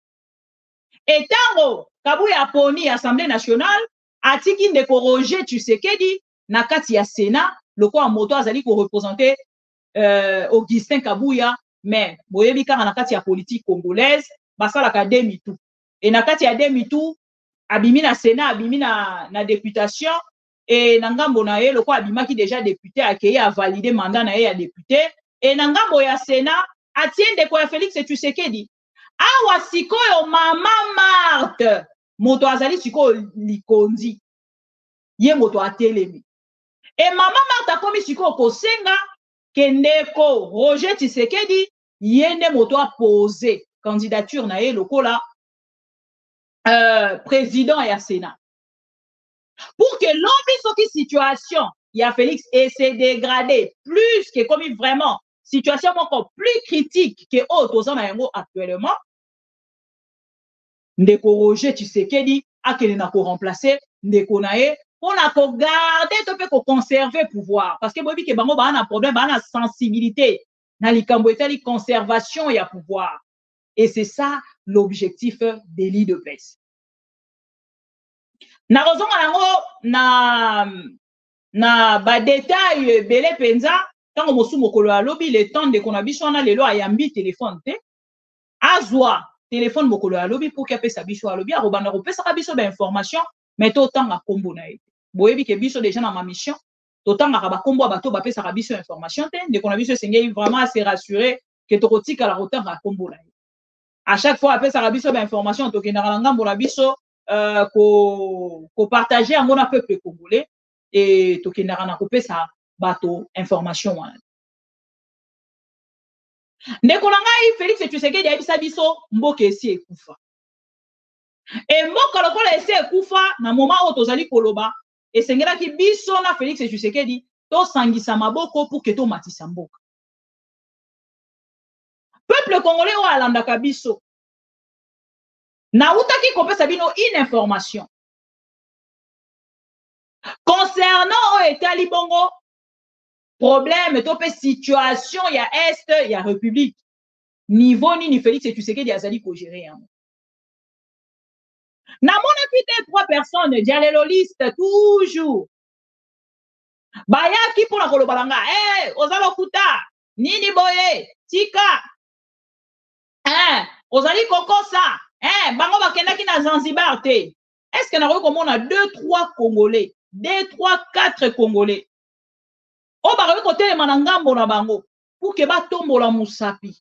Et tango Kabuya aponi Assemblée nationale, atiki ndeko Roger Tshisekedi na kati ya Sénat, lokola moto azali ko représenter Augustin Kabuya, mais boyebi kaka na kati ya politique congolaise, basalaka demi-tour. Et na kati ya demi-tour abimi na Sénat, abimi na députation, et nangambo na ye, loko abimaki déjà député, akeye a validé mandat na ye ya député, et nangambo ya Sénat, atiende kwa Félix Tshisekedi. Awa sikoyo mama Marthe, moto azali sikoyo likondi, ye moto atelemi. Et mama Marthe akomi sikoyo kosenga, kendeko Roger Tshisekedi, yende moto a posé candidature na ye lokola président et à Sénat. Pour que l'homme soit situation, il y a Félix et s'est dégradé plus que comme vraiment situation encore plus critique que autres actuellement. Ndeko Roger Tshisekedi a qu'elle n'a qu'à remplacer Ndeko Nae on a qu'à garder tout peu qu'à conserver pouvoir parce que bobi que bango ba un problème ba na sensibilité na likambo etali conservation ya pouvoir. Et c'est ça l'objectif de l'UDPS. Na raison nango na ba détail belé penza Tango mosu mokolo ya lobi le temps de konabiso wana lelo ayambi téléphone te. Azwa téléphone mokolo ya lobi pour qu'il sa biso alobi arobanda kopesa biso ba information mais to tanga kombo na ye. Boyebi ke biso déjà na ma mission. To tanga ba kombo bato ba pesa biso information te de konabiso sengei vraiment se rassurer que to kotika la rotanga kombo na ye. À chaque fois apesa biso ba information to kendaka na ngambo na biso ko partager yango na peuple congolais et to kendaka na kopesa bato information wana. Ndeko na ngai Félix Tshisekedi ayebisa biso mboka esi ekufa. E mboka lokola esi ekufa na moment oyo tozali koloba esengelaki biso na Félix Tshisekedi tosangisa maboko pour que tomatisa mboka. Peuple congolais oyo alandaka biso nautaki kopesa bino une information concernant oyo etali bongo problème to pe situation ya est ya république niveau nini Félix Tshisekedi azali ko gérer yango. Na monaki te 3 personnes dialelo liste toujours bayaki mpona koloba na nga ozala kuta nini boye tika ozali kokosa bango bakendaki na Zanzibar te. Est-ce que nakoki komona 2-3 Congolais 2-3-4 Congolais o bakoki kotelema na ngambo na bango pour ke batombola musapi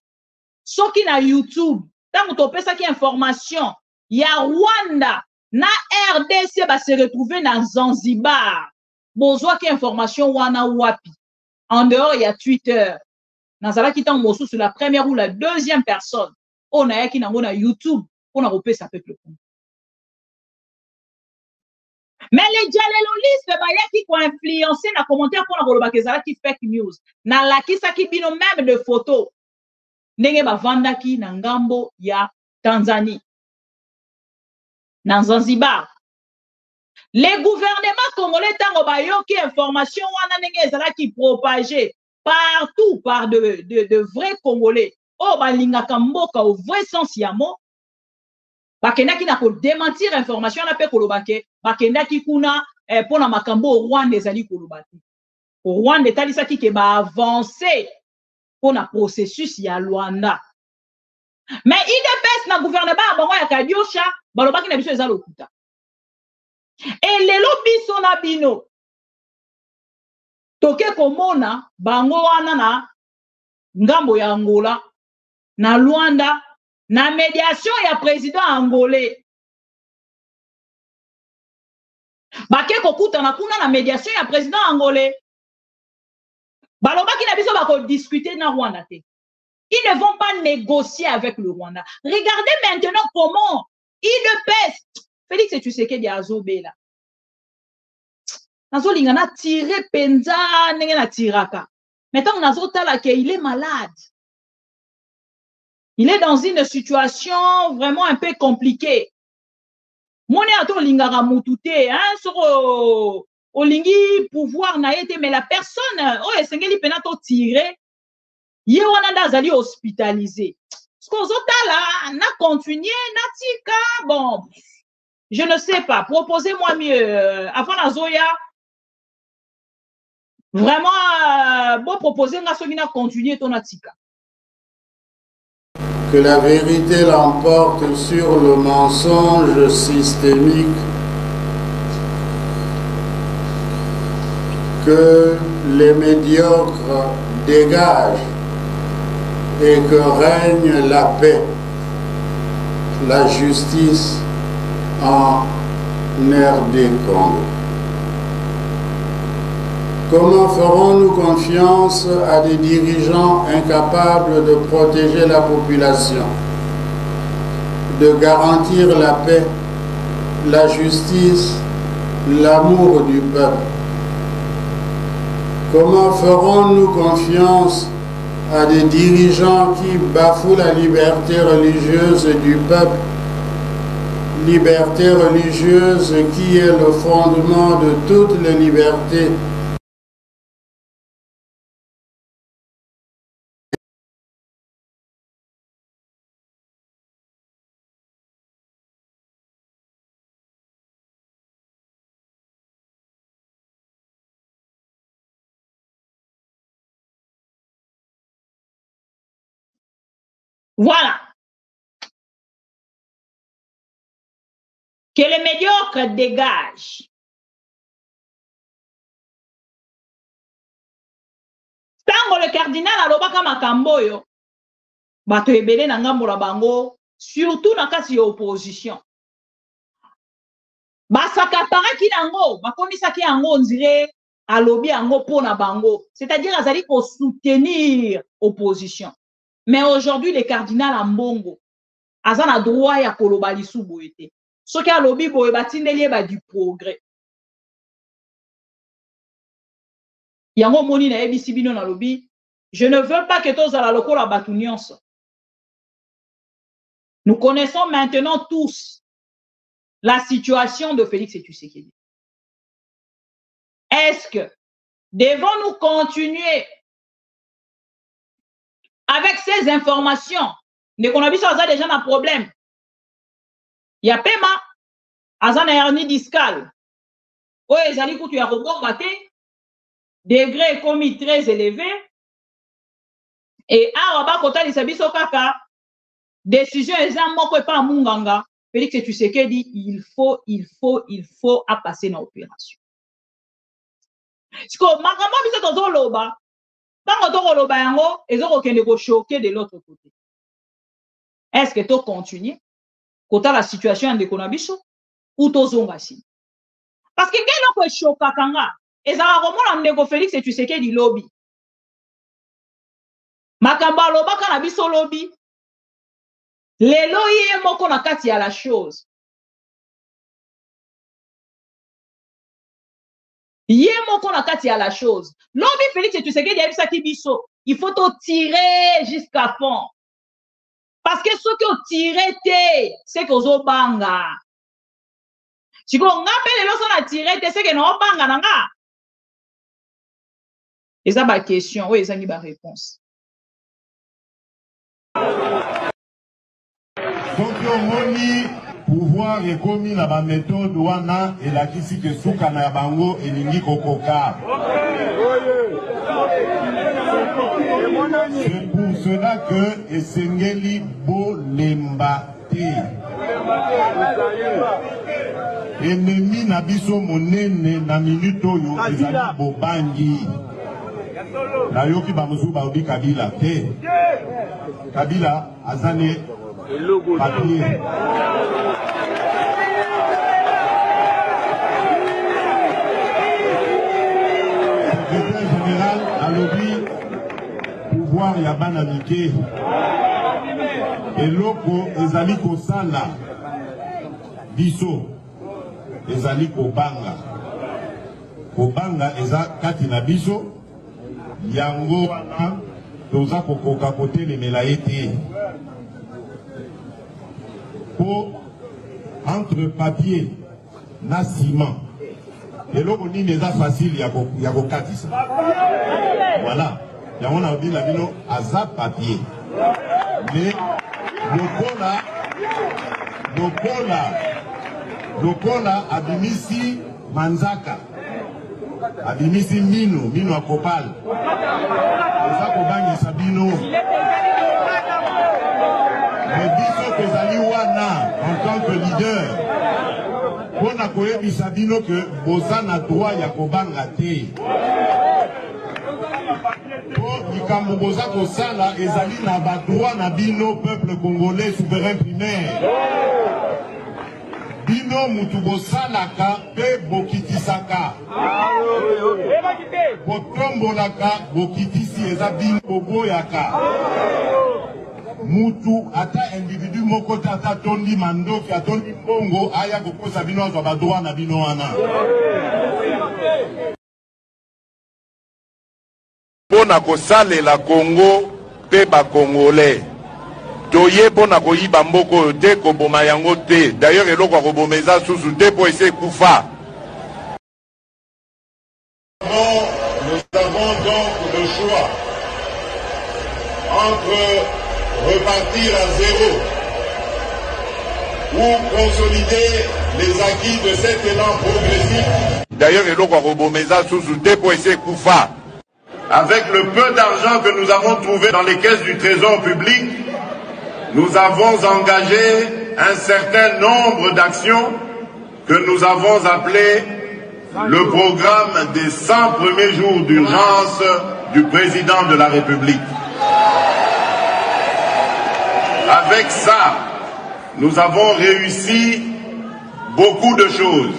soki na YouTube ntango topesaki information ya Rwanda na RDC ba se retrouver na Zanzibar bozwaki information wana wapi en dehors ya Twitter nazalaki ntango mosusu la première ou la deuxième personne oyo nayaki nango na YouTube mpona kopesa peuple congo. Mais les dialéloliste bayaki ko-influencer na commentaire mpona kolobaka ezalaki fake news nalakisaki bino même de photo ndenge bavandaki na ngambo ya Tanzanie na Zanzibar. Les gouvernements congolais tango bayoki information wana ndenge ezalaki propagé partout par de vrais Congolais oyo balingaka mboka au vrai sens ya mot bakendaki na kodémentir information wana mpe koloba ke bakendaki kuna mpona makambo o Rwanda ezali koloba te. Rwanda etalisaki ke baavance mpona processus ya Luanda. Mais IDPS na gouvernement ya bango ya Kadiosha balobaki na biso eza lokuta. Et lelo biso na bino toke komona bango wana na ngambo ya Angola na Luanda na médiation ya président angolais bake kokutana kuna na médiation ya président angolais balobaki na biso bako discuter na Rwanda te. Ils ne vont pas négocier avec le Rwanda. Regardez maintenant comment IDPS Félix Tshisekedi azobela nazolinga na tire penza ndenge na tiraka maintenant nazotala ke il est malade. Il est dans une situation vraiment un peu compliquée. Moni ato lingara mutute sur olingi pouvoir na yete mais la personne o esengeli pena to tirer ye wana ndazali hospitalisé. Ce qu'on zotala na continuer na tika bon je ne sais pas proposez-moi mieux avant la zoya vraiment bon proposer nga soki na continuer ton atika. Que la vérité l'emporte sur le mensonge systémique, que les médiocres dégagent et que règne la paix, la justice en RD Congo. Comment ferons-nous confiance à des dirigeants incapables de protéger la population, de garantir la paix, la justice, l'amour du peuple? Comment ferons-nous confiance à des dirigeants qui bafouent la liberté religieuse du peuple, liberté religieuse qui est le fondement de toutes les libertés Voilà. Que les médiocres dégagent. Tango le cardinal alobaka makambo yo. Bato ebele na ngambo la bango, surtout na kasi ya opposition. Basakataraki nango, bakomisaki yango on dirait alobi yango pona bango. C'est-à-dire azali pour soutenir opposition. Mais aujourd'hui le cardinal Ambongo azana droit ya koloba lisu boyete. Soki alobi boye batindeli ba du progrès. Yango moni na ebisi bino na lobi, je ne veux pas que tous à la lokola batu nyonso. Nous connaissons maintenant tous la situation de Félix Tshisekedi. Est-ce que devons-nous continuer avec ces informations? Ne connaissons pas déjà un problème. Il y a paiement, azana hernie discale. Oh, ezali kutu ya robomba te. Degré commis très élevé. Et araba kota lisabiso kaka. Décision ezan moko pa munganga. Félix Tshisekedi dit il faut à passer dans l'opération. Siko makamba biso tozo loba. Tango to loba yango ezoko kende ko choquer de l'autre côté. Est-ce que to continue kota la situation de konabiso ou to zonga si? Parce que quel ko choka kanga ezala komona ndeko Félix Tshisekedi lobby. Makamba loba kana biso lobby. Lelo yé moko na kati ya la chose. Yé moko na kati ya la chose. Lobby Félix Tshisekedi yebisa ki biso, il faut to tirer jusqu'à fond. Parce que ce que tirer te, c'est que zo banga. Si ko ngape lelo so na tirer te, c'est que no banga nanga. Et ça ba question, oui, ça ni ba réponse. Soki omoni pouvoir ekomi na ba méthode wana elakisi ke suka na bango elingi kokoka. C'est pour cela que esengeli bolemba te. Ennemi na biso monene na minute oyo ezali bobangi. Na yoki ba musu ba obi Kabila te. Kabila azane papier. Secrétaire général à lobby pouvoir ya bana mike. Eloko ezali kosala biso ezali kobanga. Kobanga eza kati na biso yango wana toza kokoka kotelemela ete. Entre papier na ciment et l'eau nini est facile ya kokatisa. Voilà, ya on a dit la bino aza papier mais lokola abimisi manzaka abimisi mino akopal eza kobangisa bino. Mais biso kozali wana en tant que leader pona koyebisa bino que boza na droit ya kobanga te. Po likambo boza kosala ezali na ba droit na bino peuple congolais souverain primaire. Bino mutu bosalaka pe bokitisaka. Botombolaka bokitisi eza bino boboyaka. Mutu ata individu moko tata tondi mandoki atondi bongo aya kokosa bino azwa badroit na bino wana. Pona kosalela Congo pe ba Congolais. Toye pona koyiba mboko te koboma yango te. D'ailleurs eloko akobomeza susu te po ese kufa. Nous avons donc le choix entre repartir à zéro ou consolider les acquis de cet élan progressif. D'ailleurs, eloko akobomeza susu te po ese kufa. Avec le peu d'argent que nous avons trouvé dans les caisses du trésor public, nous avons engagé un certain nombre d'actions que nous avons appelées le programme des 100 premiers jours d'urgence du président de la République. Avec ça, nous avons réussi beaucoup de choses,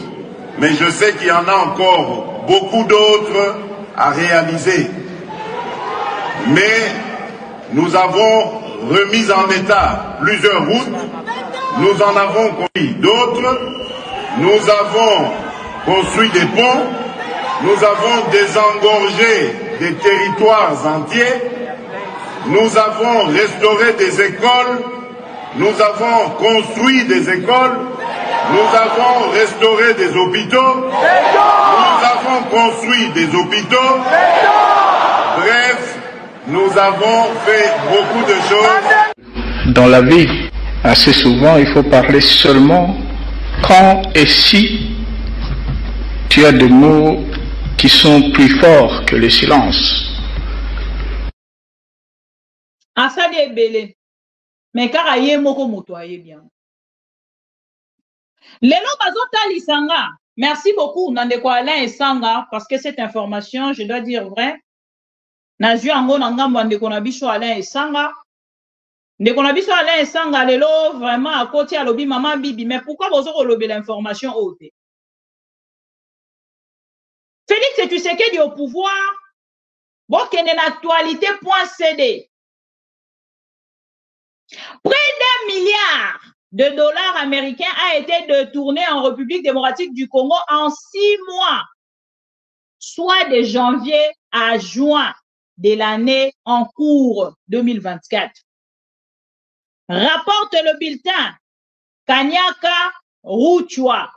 mais je sais qu'il y en a encore beaucoup d'autres à réaliser. Mais nous avons remis en état plusieurs routes, nous en avons construit d'autres, nous avons construit des ponts, nous avons désengorgé des territoires entiers, nous avons restauré des écoles, nous avons construit des écoles, nous avons restauré des hôpitaux, nous avons construit des hôpitaux, bref, nous avons fait beaucoup de choses. Dans la vie, assez souvent, il faut parler seulement quand et si tu as des mots qui sont plus forts que le silence. Asali ebele. Mais car aye moko moto aye bien. Lelo bazota lisanga. Merci beaucoup Nandeko Alain Esanga parce que cette information, je dois dire vrai. Nazu ango nangamba ndeko na biso Alain Esanga. Ndeko na biso Alain Esanga lelo vraiment à côté à lobi maman bibi mais pourquoi bozo ko lobi l'information haute? Félix Tshisekedi au pouvoir. Bon qu'il y a une actualité.cd. Près d'1 milliard de dollars américains a été détourné en République démocratique du Congo en 6 mois, soit de janvier à juin de l'année en cours 2024. Rapporte le bulletin Kanyaka Ruchwa.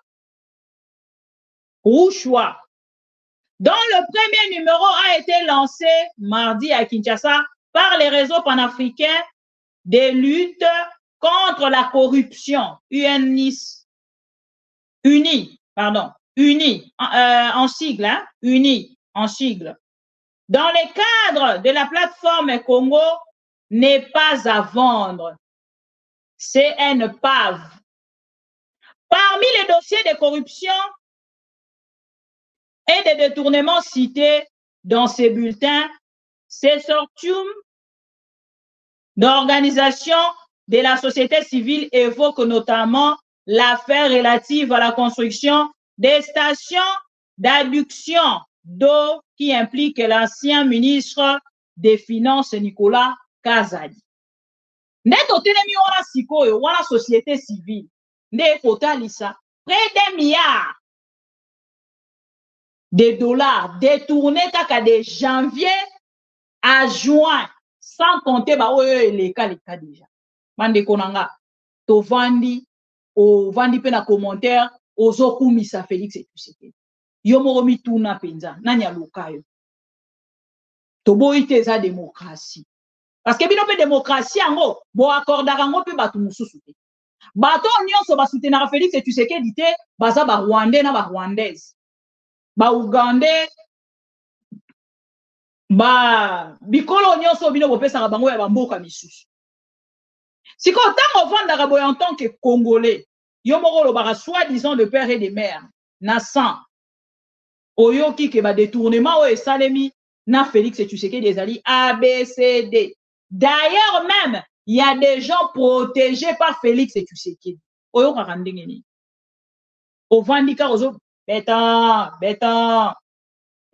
Dont le premier numéro a été lancé mardi à Kinshasa par les réseaux panafricains de lutte contre la corruption, UNI en sigle, hein, UNI en sigle. Dans le cadre de la plateforme Congo n'est pas à vendre, CNPAV. Parmi les dossiers de corruption et de détournements cités dans ces bulletins, ces sortium d'organisation de la société civile évoque notamment l'affaire relative à la construction des stations d'adduction d'eau qui implique l'ancien ministre des Finances Nicolas Kazadi. Neto tenemi wana sikoyo wana société civile nde kotalisa près d'1 milliard de dollars détournés kaka de janvier à juin sans compter ba oyo les cas déjà. Mande konanga to vandi o vandi pe na commentaire ozokumisa Félix Tshisekedi. Yo moko mituna penza nani alukayo. To boite za démocratie. Parce que bino pe démocratie ango bo accordaka ngo pe batu mususu te. Bato nyonso ba soutenir Félix Tshisekedi te baza ba Rwandais na ba Rwandaise. Ba Ougandais ba bikolo nyonso bino bopesa bango ya bamboka misusu. Siko tango vandaka boy en tant que Congolais, yo moko lobaka soi-disant de père et de mère, na sang. Oyoki ke ba détournement o esalemi na Félix Tshisekedi ezali ABCD. D'ailleurs même, il y a des gens protégés par Félix Tshisekedi. Oyoka kandengeni. O vandika ozo beta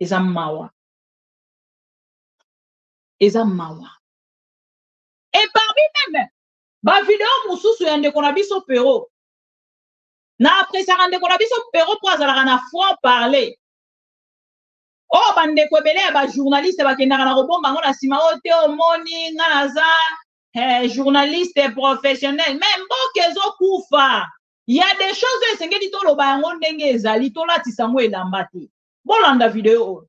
ezamawa. Ezamawa. Et parmi même ba vidéo mususu ya ndeko na biso pero na après ça ndeko na biso pero pour azala na foi parler oh bandeko ebele ya ba journaliste bakendaka na kobomba ngo na sima ote omoni nga naza journaliste professionnel même mboka ezokufa. Il y a des choses esengeli toloba yango ndenge ezali tolatisa ngo elamba te bolanda vidéo.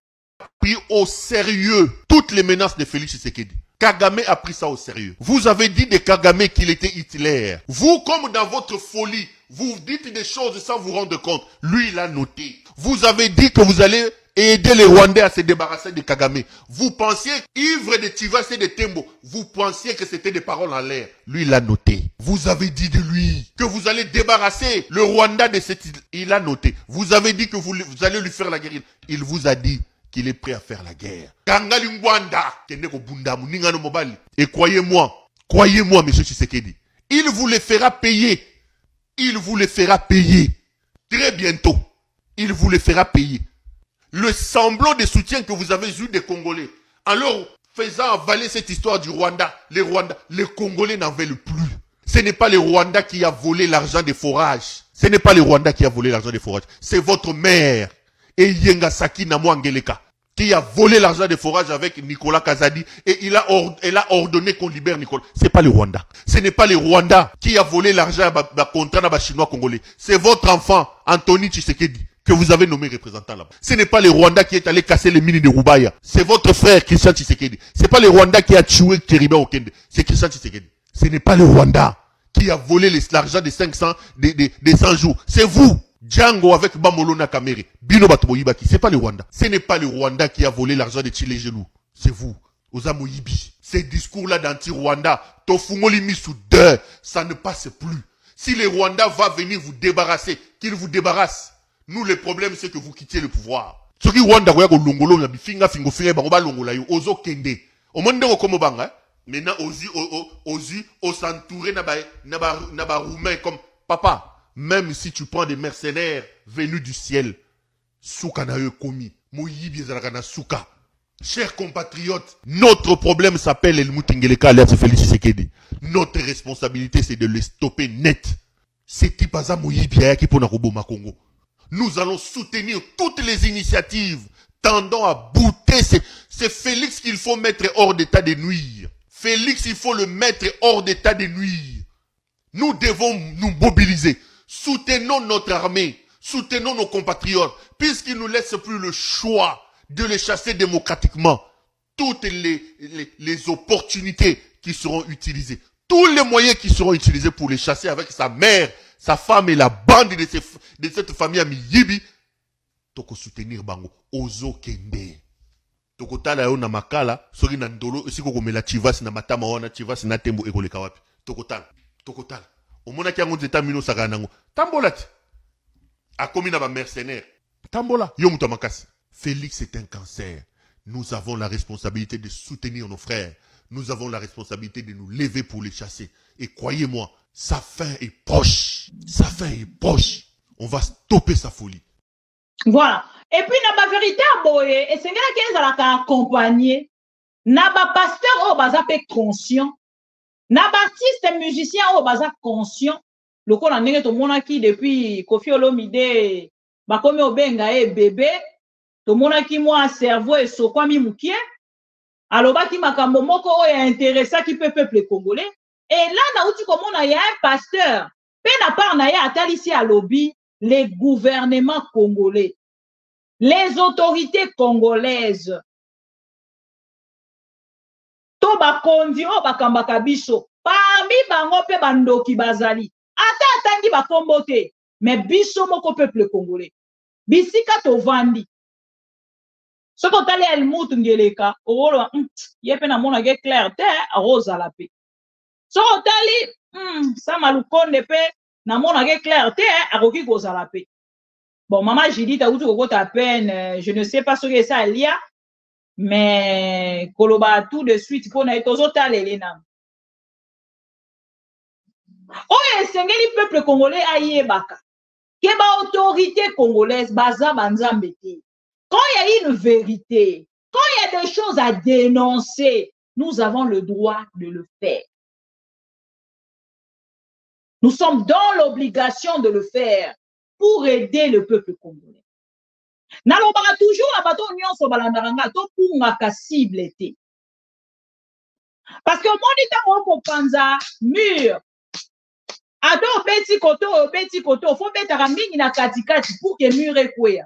Pris au sérieux toutes les menaces de Félix Tshisekedi. Kagame a pris ça au sérieux. Vous avez dit de Kagame qu'il était Hitler. Vous, comme dans votre folie, vous dites des choses sans vous rendre compte. Lui, il a noté. Vous avez dit que vous allez et aider les Rwandais à se débarrasser de Kagame. Vous pensiez, ivre de Tivas et de Tembo, vous pensiez que c'était des paroles en l'air. Lui, il a noté. Vous avez dit de lui que vous allez débarrasser le Rwanda de cette île. Il a noté. Vous avez dit que vous allez lui faire la guerre. Il vous a dit qu'il est prêt à faire la guerre. Et croyez-moi, monsieur Tshisekedi, il vous les fera payer. Il vous les fera payer. Très bientôt. Il vous les fera payer. Le semblant de soutien que vous avez eu des Congolais, alors faisant avaler cette histoire du Rwanda, les Congolais n'en veulent plus. Ce n'est pas le Rwanda qui a volé l'argent des forages. Ce n'est pas le Rwanda qui a volé l'argent des forages. C'est votre mère, Yengasaki Namwangeleka, qui a volé l'argent des forages avec Nicolas Kazadi et elle a ordonné qu'on libère Nicolas. C'est pas le Rwanda. Ce n'est pas le Rwanda qui a volé l'argent contre les Chinois congolais. C'est votre enfant, Anthony Tshisekedi, que vous avez nommé représentant là-bas. Ce n'est pas le Rwanda qui est allé casser les mines de Rubaya. C'est votre frère Christian Tshisekedi. C'est pas le Rwanda qui a tué Keriba Okende. C'est Christian Tshisekedi. Ce n'est pas le Rwanda qui a volé l'argent des 500, des 100 jours. C'est vous. Django avec Bamolo Nakamere. Bino Batoboyibaki. C'est pas le Rwanda. Ce n'est pas le Rwanda qui a volé l'argent de Chile Gelou. C'est vous. Ozamoyibi. Ces discours-là d'anti-Rwanda, Tofungoli Misou 2, ça ne passe plus. Si le Rwanda va venir vous débarrasser, qu'il vous débarrasse. Nous, le problème, c'est que vous quittiez le pouvoir. Ce qui Rwanda, vous avez longolo, vous avez finga, longola, ozo kende. Au monde de comme banga, maintenant, osi, s'entourer, naba roumain comme papa. Même si tu prends des mercenaires venus du ciel, souka na yo komi, moyibi ezalaka souka. Chers compatriotes, notre problème s'appelle El Moutingeleka alias Félix Tshisekedi. Notre responsabilité, c'est de les stopper net. C'est Tipaza moyibi ayaki pona koboma Congo. Nous allons soutenir toutes les initiatives tendant à bouter. C'est Félix qu'il faut mettre hors d'état de nuire. Félix, il faut le mettre hors d'état de nuire. Nous devons nous mobiliser. Soutenons notre armée. Soutenons nos compatriotes. Puisqu'ils ne nous laissent plus le choix de les chasser démocratiquement. Toutes les opportunités qui seront utilisées. Tous les moyens qui seront utilisés pour les chasser avec sa mère, sa femme et la bande de cette famille à Miyibi. Toko soutenir bango. Ozo kende. Toko tala yo na makala. Sori na ndolo. Siko komela chivasi na matama wana. Chivasi na tembo ekole kawapi. Toko tala. Toko tala. Omona ki yango nzeta mino saka nango. Tambola ti. Akomi na ba mercenaire. Tambola. Yo muta makasi. Félix est un cancer. Nous avons la responsabilité de soutenir nos frères. Nous avons la responsabilité de nous lever pour les chasser. Et croyez-moi, sa fin est proche. Sa fin est proche. On va stopper sa folie. Voilà. Et puis, na ba vérité boye, et c'est là qu'ils ont accompagné. Na ba pasteur au baza pe conscient. Na ba artiste musicien au baza conscient. Le qu'on a négé tout monde qui depuis Kofi Olomide, ba comme obenga e bébé. Tout le monde qui moi cerveau et sokwa mi mukie. Alors ba ki makambo moko oyo intéressant qui peut peuple congolais. Et là na uti comme on a y a un pasteur. Pe na part na ya atali ici à lobby les gouvernements congolais. Les autorités congolaises. To ba kondi o ba kambaka biso. Parmi bango pe bandoki bazali. Ata atangi ba kombote. Mais biso moko peuple congolais. Bisika to vandi. Ce qu'on t'a dit El Moutingeleka, yepe na mona ge clair te rosa la pe. Ce qu'on t'a dit ça malukonde pe na mona ge clair te aroki goza la pe. Bon maman Judith a outu ko ta peine, je ne sais pas ce que ça lia, mais koloba tout de suite pour na etozo talele na. Oye sengeli peuple congolais ayebaka. Ke ba autorité congolaise baza banzambe te. Quand il y a une vérité, quand il y a des choses à dénoncer, nous avons le droit de le faire. Nous sommes dans l'obligation de le faire pour aider le peuple congolais. Nalobara toujours la bateau nyonso balandaranga to pungaka cible te. Parce que monita ko panza mur. Ado petit koto, faut mettre mingi na katikati pour que mur ekweya.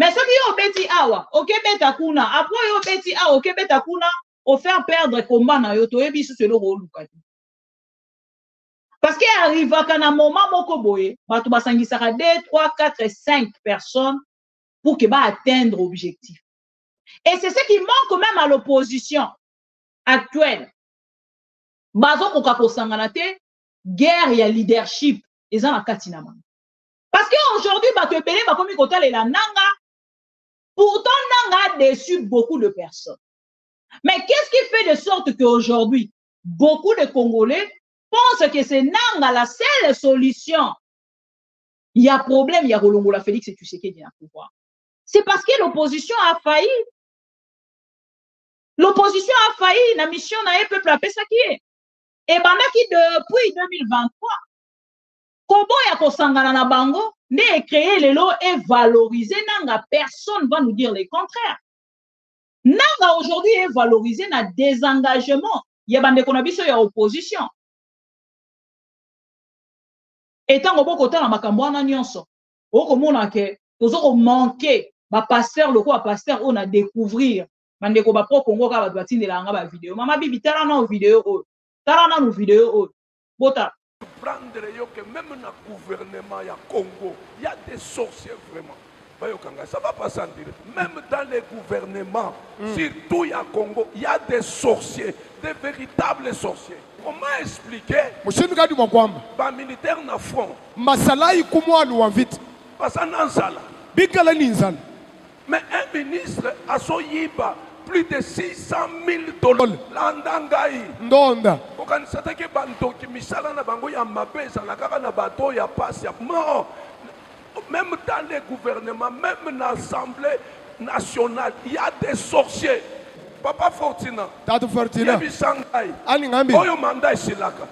Mais ce qui est au beti awa, ok beta kuna, après au beti awa, ok beta kuna, au faire perdre combat na yoto ebi sous le rôle parce qu'il arrive à un moment moko boye, batu basangisaka 2, 3, 4, 5 personnes pour que va atteindre l'objectif. Et c'est ce qui manque même à l'opposition actuelle. Bazo kokako sanganate, guerre et leadership, ils ont la katinama. Parce qu'aujourd'hui, bah, tu peux comme côté la nanga. Pourtant, nanga a déçu beaucoup de personnes. Mais qu'est-ce qui fait de sorte qu'aujourd'hui, beaucoup de Congolais pensent que c'est nanga la seule solution? Il y a problème, il y a Rolongola Félix et tu sais qu'il y a un pouvoir. C'est parce que l'opposition a failli. L'opposition a failli, la mission n'a pas peuple à ça qui est. Et bandaki depuis 2023, comment il y a Kosangana na bango, ne créer les lots et valoriser nanga, personne va nous dire le contraire. Nanga aujourd'hui est valorisé na désengagement. Il y a bande konabiso ya opposition. Et tant que côté na makambo na nyonso, o komona ke tozo manquer ba pasteur le quoi pasteur on a découvrir bande ko ba pro Congo ka ba batindela nga ba vidéo. Mama bibi tala na vidéo o. Tala na vidéo o. Bota prendre que même dans le gouvernement ya Congo, il y a des sorciers vraiment. Ça va pas s'en dire. Même dans les gouvernements, surtout il y a Congo, il y a des sorciers, des véritables sorciers. Comment expliquer? Ba militaire na front. Masala ikumo alu vite. Parce que nan sala. Bigala ninzan. Mais un ministre a son yiba plus de 600 000 dollars. Landangai. Ndonda. Quand c'est que banto qui misala na bango ya mabe ça la kaka na bateau ya passe ya mort. Même dans les gouvernements, même dans l'Assemblée nationale, il y a des sorciers. Papa Fortina. Tata Fortina. Yebi Sangai. Ani ngambi. Oyo mandat silaka.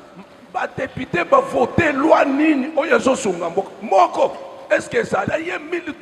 Ba député ba voter loi nini oyo zo sunga moko. Est-ce que ça a $1 000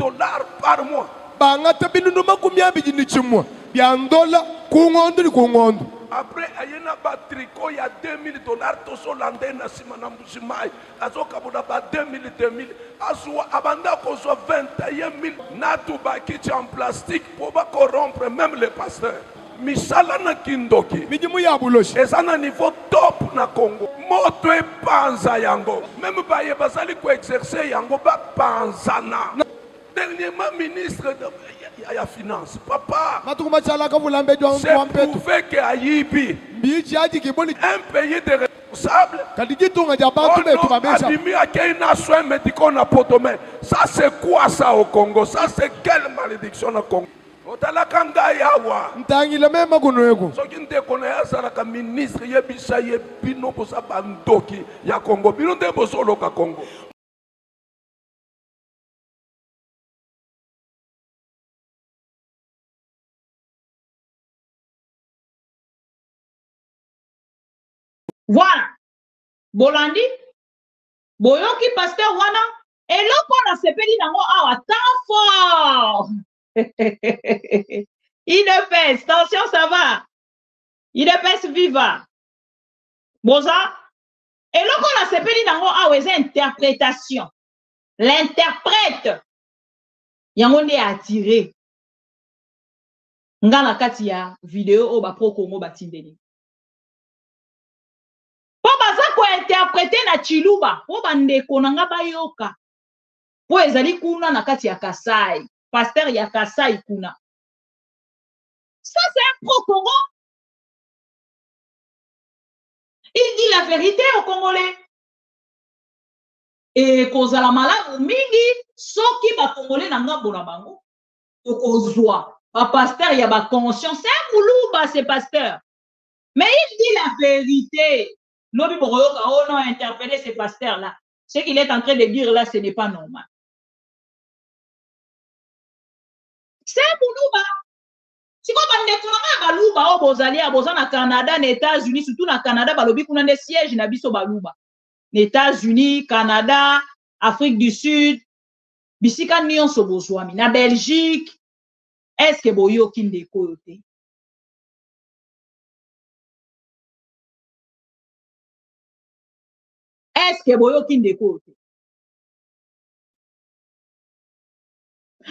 par mois? Bangata binunu makumya bijini chimwa. Biandola kungondo ni kungondo. Après, il y a un tricot, il y a $2 000, tout ça, l'andé, na simana mousimai, azo kabuda ba 2000, aswa abanda qu'on soit 21 000, natu ba kiti en plastique pour pas corrompre même les pasteurs. Misala na kindoki. Mijimu ya buloshi. Et ça na niveau top na Congo. Moto e panza yango. Même ba ye basali ko exercer yango ba panzana. Dernièrement ministre de la finance, papa. C'est prouvé qu'Aïbi, un pays de responsables, ça c'est quoi ça au Congo? Ça c'est quelle malédiction au Congo? Ministre yebisa yebino bosa bandoki ya Congo bino de bosolo ka Congo. Voilà. Bolandi, Boyoki pasteur wana, et l'autre on a sepeli nango awa tant fort. Il ne pèse, attention ça va. Il ne pèse viva. Boza, et l'autre on a sepeli nango awa c'est interprétation. L'interprète, yango ne attiré. Ngana kati ya vidéo o ba pro Congo batindeli. Po interpréter na chiluba po bandeko nanga bayoka po ezali kuna na kati ya Kasai pasteur ya Kasai kuna ça c'est un pro-Congo. Il dit la vérité aux Congolais et kozala malamu mingi soki ba Congolais nanga bona bango okozwa ba pasteur ya ba conscience c'est un kuluba ce pasteur mais il dit la vérité. L'homme oh non, interpeller ces pasteurs-là. Ce qu'il est en train de dire là, ce n'est pas normal. C'est Boulouba. Si vous avez Balouba, au Bozalia, au Canada, aux États-Unis, surtout dans le Canada, Balobi, on a des sièges, il y a des Balouba. Les États-Unis, Canada, Afrique du Sud, Bissika Nyon Sobozouami, na Belgique, est-ce que Boyo Kinde Koyote? Est-ce que boyo kinde kote?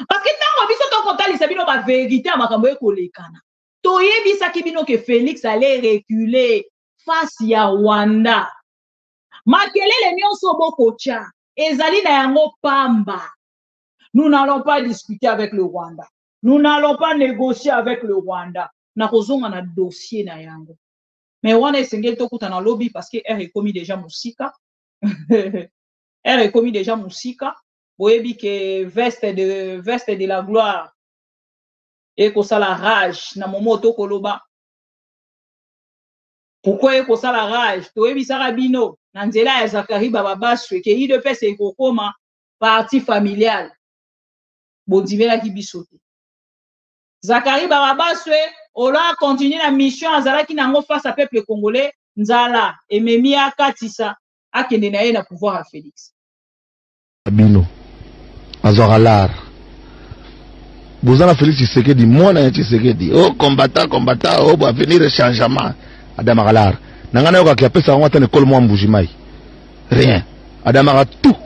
Parce que tant que biso to kotali sabino ba vérité à makambo ekolekana. Toyebi sakibino que Félix allait reculer face à Rwanda. Makelele nyonso bokocha ezali na yango pamba. Nous n'allons pas discuter avec le Rwanda. Nous n'allons pas négocier avec le Rwanda. Na kozonga na dossier na yango. Mais on est sengel to kuta na lobby parce que elle est commis déjà musika. Elle est commis déjà musika. Boyebi que veste de la gloire. Et ko sala rage na momo to koloba. Pourquoi eko sala rage? Toyebi sarabino na nzela ya Zakari Baba Baswe ke yi de pese eko koma parti familial. Bondivela ki bisote. Zakari Baba Baswe ola continue la mission azalaki nango face à peuple congolais nzala ememi akatisa akende na ye na pouvoir à Félix. Bino azoralar. Bozana Félix Tshisekedi mwana Tshisekedi oh combattant oh va venir changement Adamagalar. Nangana yoka ki apesa ngwa tane kol mo mbujimai. Rien. Adamaga tout.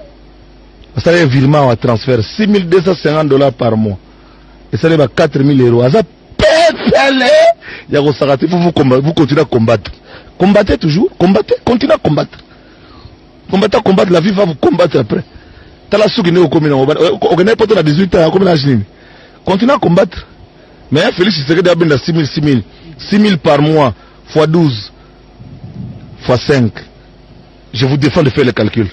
Ça les virement à transfert $6,250 par mois. Et ça les va 4,000 €. Aza pétale. Ya ko sakati vous continuez à combattre. Combattez toujours, combattez, continuez à combattre. Combattre la vie va vous combattre après. Tala souki ne okomi na ogana poto na 18 ans okomi na jini. Continuez à combattre. Mais Félix Tshisekedi a bien 6,000 par mois fois 12 fois 5. Je vous défends de faire le calcul.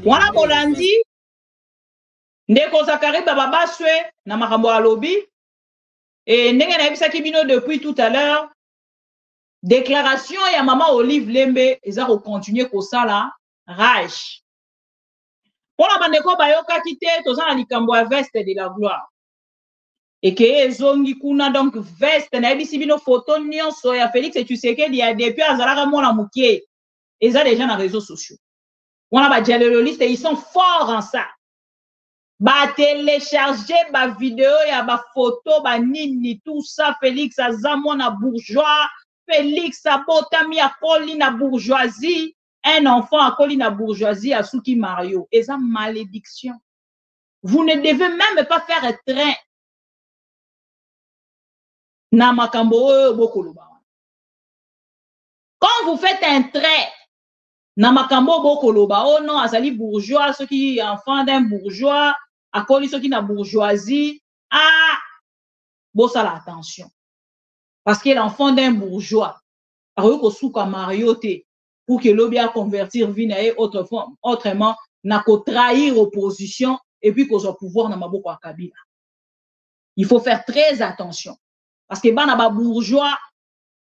Wana Bolandi ndeko Zakari Baba Baswe na makambo ya lobby et ndenge na yebisaki bino depuis tout à l'heure déclaration ya maman Olive Lembe eza ko continuer ko sala rage pona bandeko bayokaki te toza na likambo ya veste de la gloire et que ezongi kuna donc veste na yebisi bino photo nyonso ya Félix Tshisekedi ya depuis azalaka mona mukie eza déjà na réseaux sociaux. On a des dialologistes et ils sont forts en ça. Ba télécharger ba vidéo ya ba photo ba nini tout ça Félix azamona bourgeois Félix abotami akoli na bourgeoisie un enfant akoli na bourgeoisie asuki Mario et ça malédiction. Vous ne devez même pas faire un train na makambo bokoloba. Quand vous faites un trait na makambo bokoloba oh non azali bourgeois ceux qui enfant d'un bourgeois akoli ceux qui na bourgeoisie ah bosala attention parce que l'enfant d'un bourgeois akoki kosuka Mario te pour que lobi a convertir vie na ye autrement na ko trahir opposition et puis kozwa pouvoir na maboko ya Kabila. Il faut faire très attention parce que bana ba bourgeois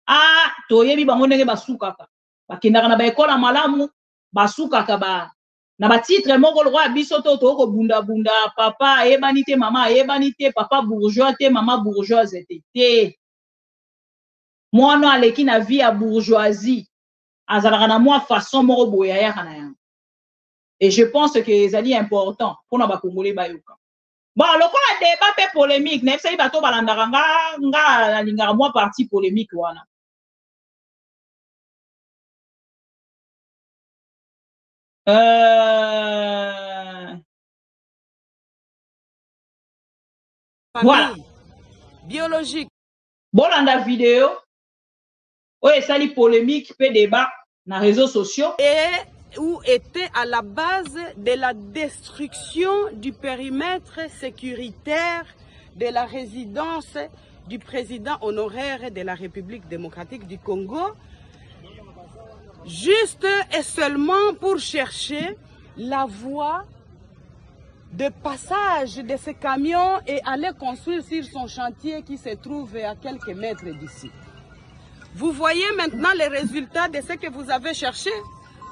ah toyebi bango ndenge basukaka bakendaka na baekola malamu basukaka ba na batitre moko lokwa biso to kobunda bunda papa ayebani te mama ayebani te papa bourgeois te mama bourgeoise te mwana aleki na vie ya bourgeoisie azalaka na mwa façon moko boye ayaka na yango et je pense que ezali important mpona bakongole bayoka bon lokola débat pe polémique na yebisaki bato balandaka nga nalingaka mwa parti polémique wana. Voilà. Biologique. Bolanda vidéo. Ouais, ça li polémique, peu débat dans les réseaux sociaux. Et où était à la base de la destruction du périmètre sécuritaire de la résidence du président honoraire de la République démocratique du Congo, juste et seulement pour chercher la voie de passage de ce camion et aller construire sur son chantier qui se trouve à quelques mètres d'ici. Vous voyez maintenant les résultats de ce que vous avez cherché.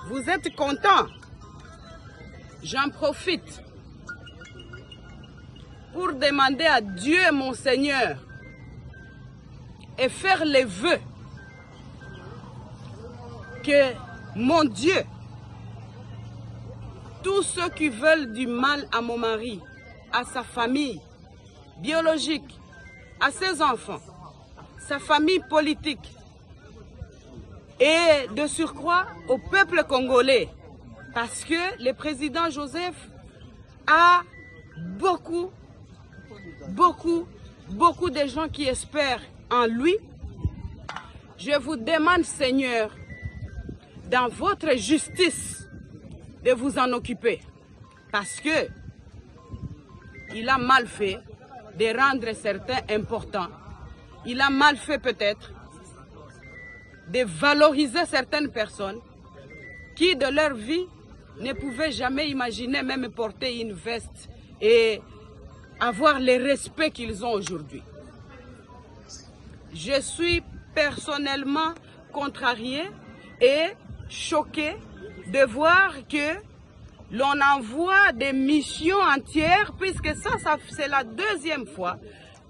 Vous êtes content. J'en profite pour demander à Dieu, mon Seigneur, et faire les vœux que, mon Dieu, tous ceux qui veulent du mal à mon mari, à sa famille biologique, à ses enfants, sa famille politique, et de surcroît au peuple congolais, parce que le président Joseph a beaucoup beaucoup de gens qui espèrent en lui. Je vous demande, Seigneur, dans votre justice, de vous en occuper. Parce que il a mal fait de rendre certains importants. Il a mal fait peut-être de valoriser certaines personnes qui, de leur vie, ne pouvaient jamais imaginer même porter une veste et avoir le respect qu'ils ont aujourd'hui. Je suis personnellement contrariée et choquée de voir que l'on envoie des missions entières, puisque ça c'est la deuxième fois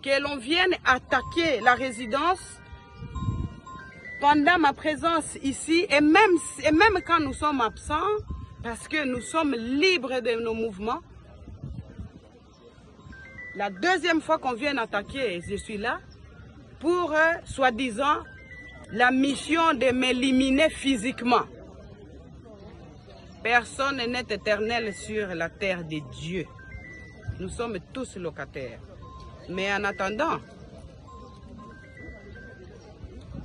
que l'on vienne attaquer la résidence pendant ma présence ici, et même quand nous sommes absents, parce que nous sommes libres de nos mouvements. La deuxième fois qu'on vient attaquer, je suis là, pour, soi-disant, la mission de m'éliminer physiquement. Personne n'est éternel sur la terre de Dieu. Nous sommes tous locataires. Mais en attendant,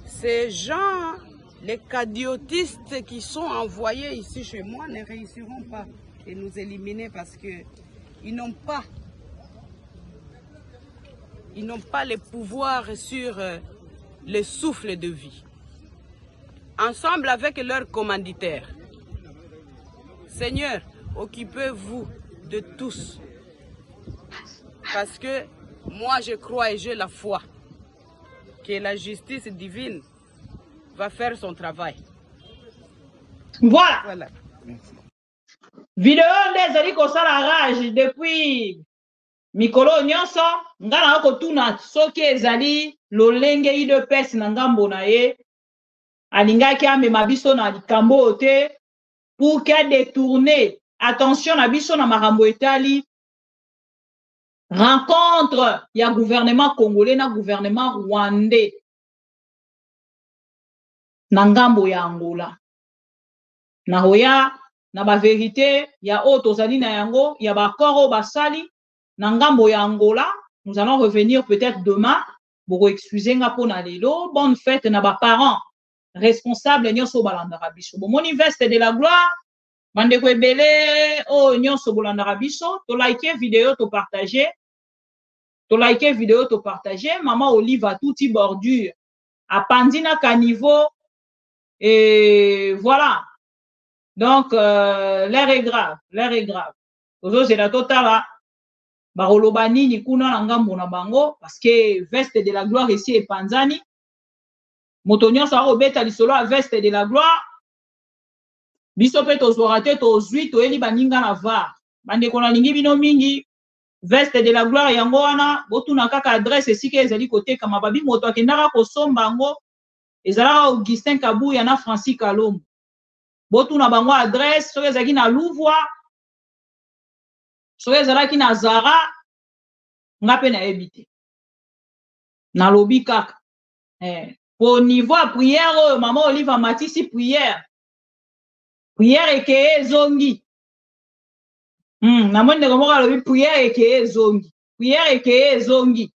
ces gens, les cadiotistes qui sont envoyés ici chez moi ne réussiront pas à nous éliminer parce qu'ils n'ont pas le pouvoir sur le souffle de vie. Ensemble avec leurs commanditaires. Seigneur, occupez-vous de tous. Parce que moi je crois et j'ai la foi que la justice divine va faire son travail. Voilà. Vidéo des kosala rage depuis mikolo nyonso ngana ko tuna soki ezali lolenge ide pesi na ngambo na ye alingaki amema biso na likambo te pour qu'elle détourne attention na biso na makambo etali rencontre ya gouvernement congolais na gouvernement rwandais na ngambo ya Angola na hoya na ba vérité ya o tozali na yango ya ba koro basali na ngambo ya Angola. Nous allons revenir peut-être demain pour excuser nga pona lelo. Bonne fête na ba parents responsables nyonso balandaka biso bomoni veste de la gloire bande ko ebele o nyonso bolandaka biso to like vidéo to partager maman Olive a touti bordure à pandina caniveau et voilà donc l'air est grave ozo c'est la totale barolobani ni kuna na ngambo na bango parce que veste de la gloire ici et panzani moto nyonso akobeta lisolo a veste de la gloire biso pe tozwaka te tozwi toyeli baninga na var bandeko na lingi bino mingi veste de la gloire yango wana botuna kaka adresse esika ezali kotekama babi moto akendaka kosomba yango ezalaka Augustin Kabuya na Francis Kalombo botuna bango adresse soki ezalaki na Louvre soki ezalaki na Zara nga mpe nayebi te nalobi kaka au niveau ya prière oyo mama Olive amatisi prière ekeye ezongi namoni ndeko moko alobi prière ekeye ezongi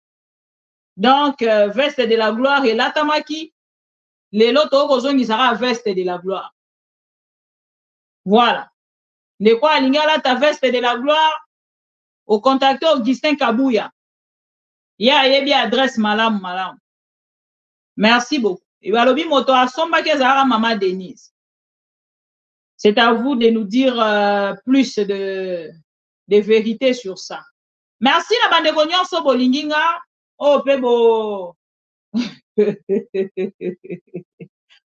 donc veste de la gloire elatamaki lelo tokozongisaka veste de la gloire voilà ndeko alingi alata veste de la gloire au contacté Augustin Kabuya ye ayebi adresse malamu merci beaucoup et balobi moto asombaki ezalaka mama Denise. C'est à vous de nous dire plus de vérité sur ça. Merci la bande de nyonso bolinginga. Oh pebo.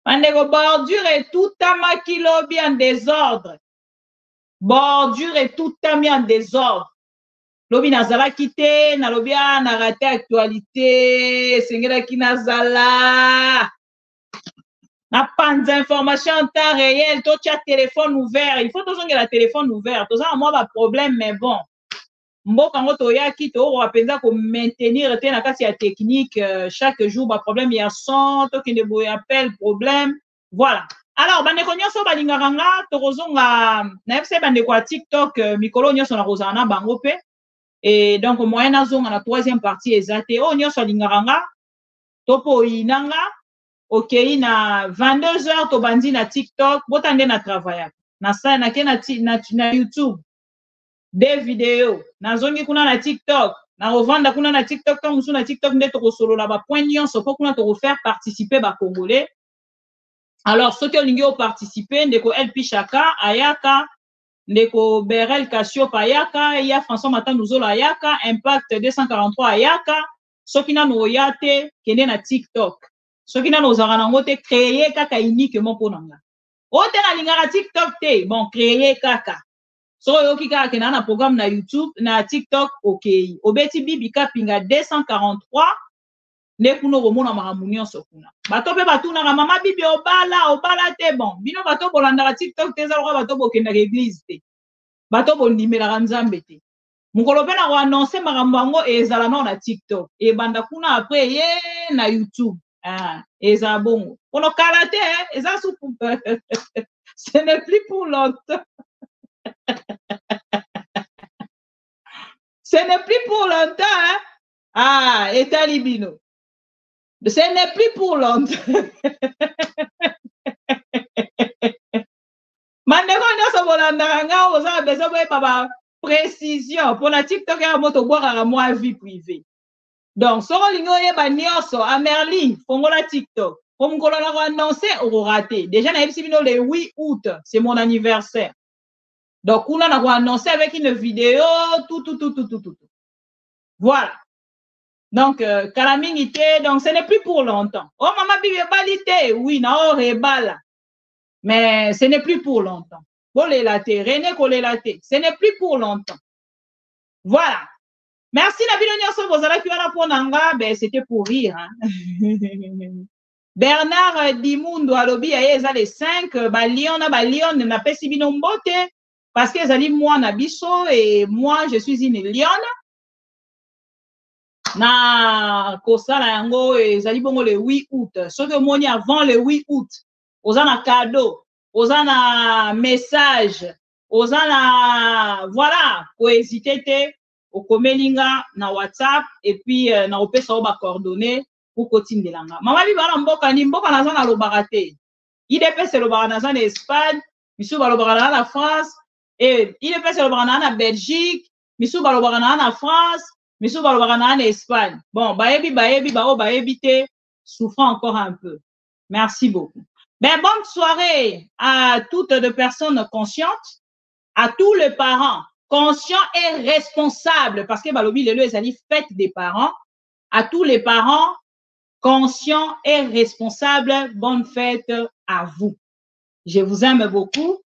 Bande bordure et tout tamaki lobi en désordre. Bordure et tout tami en désordre. Lobi nazala kite na lobi na raté actualité sengela ki nazala. Na pas d'information en temps réel, toi tu as téléphone ouvert, il faut toujours que la téléphone ouvert. Tout ça moi pas problème mais bon. Mboka ngoto ya ki to wapenza ko maintenir te na kasi ya technique chaque jour ba problème ya son to ki ne boy appel problème. Voilà. Alors bande ko nyonso balingaka nga to kozonga na FC bande ko TikTok mikolo nyonso na kozana bango pe Et donc, moyen azonga na troisième partie ezate. Oh, nyonso lingaranga. Topo inanga. Ok, na 22h to bandi na TikTok. Botande na travail. Na sa na ke na YouTube. Des vidéos. Na zongi kuna na TikTok. Na revanda kuna na TikTok. Tant musu na TikTok nde to solo la ba point nyonso po kuna to faire participer ba Congolais. Alors, ceux qui ont participé, ndeko LP Chaka, Ayaka, ndeko Berel Cassio Ayaka, il y a François Matanouzo Ayaka, Impact 243 Ayaka, ceux qui n'ont yate, qui n'est na TikTok. Ceux qui n'ont zaranangote créé kaka uniquement pour nanga. Ote na lingara TikTok te, bon, créé kaka. So yoki kaka qui n'a un programme na YouTube, na TikTok, ok. Obeti bibi kapinga 243, ne kuno romona maramunyo sokuna bato pe batuna ka mama bibi obala te bon bino bato bolanda TikTok te za bato bokenda ka église te bato bondimela ka nzambe te mukolo pe na ko annoncer makambo yango ezala na TikTok e banda kuna après ye na YouTube eza bongo ono kala te eza soupe ce n'est plus pour longtemps ce n'est plus pour longtemps etali bino. Ce n'est plus pour longtemps. Mandeko nyoso bolandanga oza besoin de papa précision pour la TikTok ya moto boire moi vie privée. Donc soro lingo yeba nyoso a Merlin fongola TikTok. Comme ngolo na ko annoncer au raté. Déjà na ebisi bino le 8 août, c'est mon anniversaire. Donc on a ko annoncer avec une vidéo tout. Voilà. Donc, calamité, donc ce n'est plus pour longtemps. Oh, maman, bibi balité, oui, na rebala. Mais ce n'est plus pour longtemps. Bolé laté, René Kolé laté, ce n'est plus pour longtemps. Voilà. Merci, Nabilo Nyoso, Bozala Kiwana pour Nanga, ben c'était pour rire. Hein. Bernard Dimundo, Alobi, Aïeza les 5, Balion, n'a pas si binombote, parce que Zali, moi, Nabiso, et moi, je suis une lionne. Na kosala yango ezali bongo le 8 août. Ce que moni avant le 8 août. Ozana cadeau, ozana message, ozana voilà, ko hésiter te, okomelinga na WhatsApp et puis na opesa oba coordonnées pour kotindelanga. Mama bi bana mboka ni mboka na zana lobaka te. IDPS lobaka na zana Espagne, misu ba lobaka na France et IDPS lobaka na Belgique, misu ba lobaka na France. Mais si vous en Espagne, bon, baebi te, souffrant encore un peu. Merci beaucoup. Ben, bonne soirée à toutes les personnes conscientes, à tous les parents conscients et responsables, parce que balobi lelo ezali fête des parents, à tous les parents conscients et responsables, bonne fête à vous. Je vous aime beaucoup.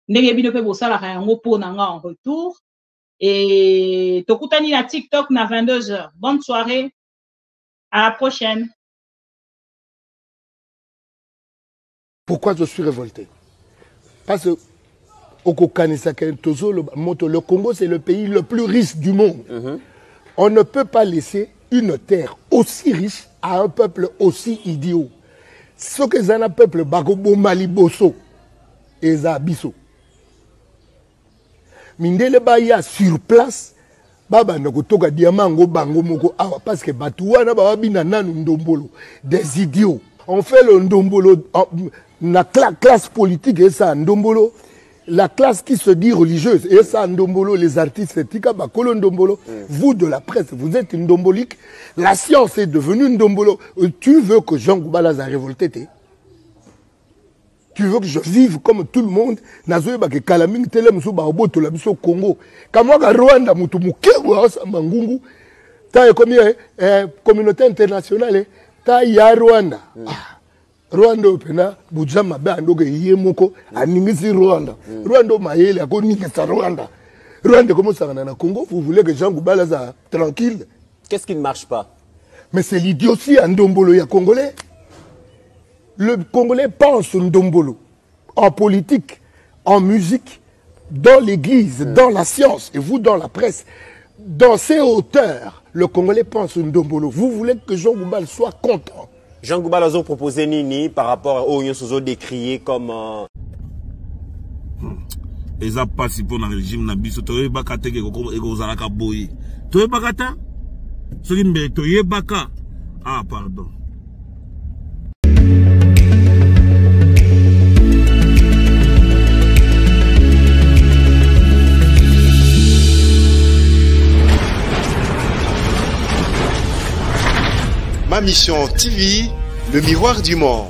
Ndenge bino pe bosala yango po nanga en retour. Et Tokutani na TikTok na 22h. Bonne soirée. À la prochaine. Pourquoi je suis révolté? Parce que le Congo, c'est le pays le plus riche du monde. On ne peut pas laisser une terre aussi riche à un peuple aussi idiot. Ce que c'est un peuple, Bagobo Maliboso et Zabiso. Mindele baya sur place baba nakotoka diamango bango moko awa parce que batuana ba bina nanu ndombolo des idiots. On fait le ndombolo la classe politique et ça ndombolo la classe qui se dit religieuse et ça ndombolo les artistes tika ba kolo ndombolo vous de la presse vous êtes une ndombolique la science est devenue une ndombolo tu veux que Jean Goubala a révolté te? Tu veux que je vive comme tout le monde? Nazoe ba ke kalaming tele muso ba oboto la biso Congo. Kamwa ka Rwanda mutu mukego asa mangungu. Ta komi communauté internationale ta ya Rwanda. Rwanda opena bujama ba ndoge yemoko aningisi Rwanda. Rwanda mayele akoningisa Rwanda. Rwanda comment ça na Congo? Vous voulez que Jean Goubala soit tranquille? Qu'est-ce qui ne marche pas? Mais c'est l'idiotie en Ndombolo ya Congolais. Le Congolais pense Ndombolo en politique, en musique, dans l'église, dans la science, et vous dans la presse. Dans ces hauteurs, le Congolais pense Ndombolo. Vous voulez que Jean Goubala soit content. Jean Goubala a proposé Nini par rapport aux Nyonsozo décriés comme... eza pasi pour na régime na biso toyebaka te ekozalaka boye toyebaka te soki mbele toyebaka ah pardon. Ma Mission TV, le miroir du monde.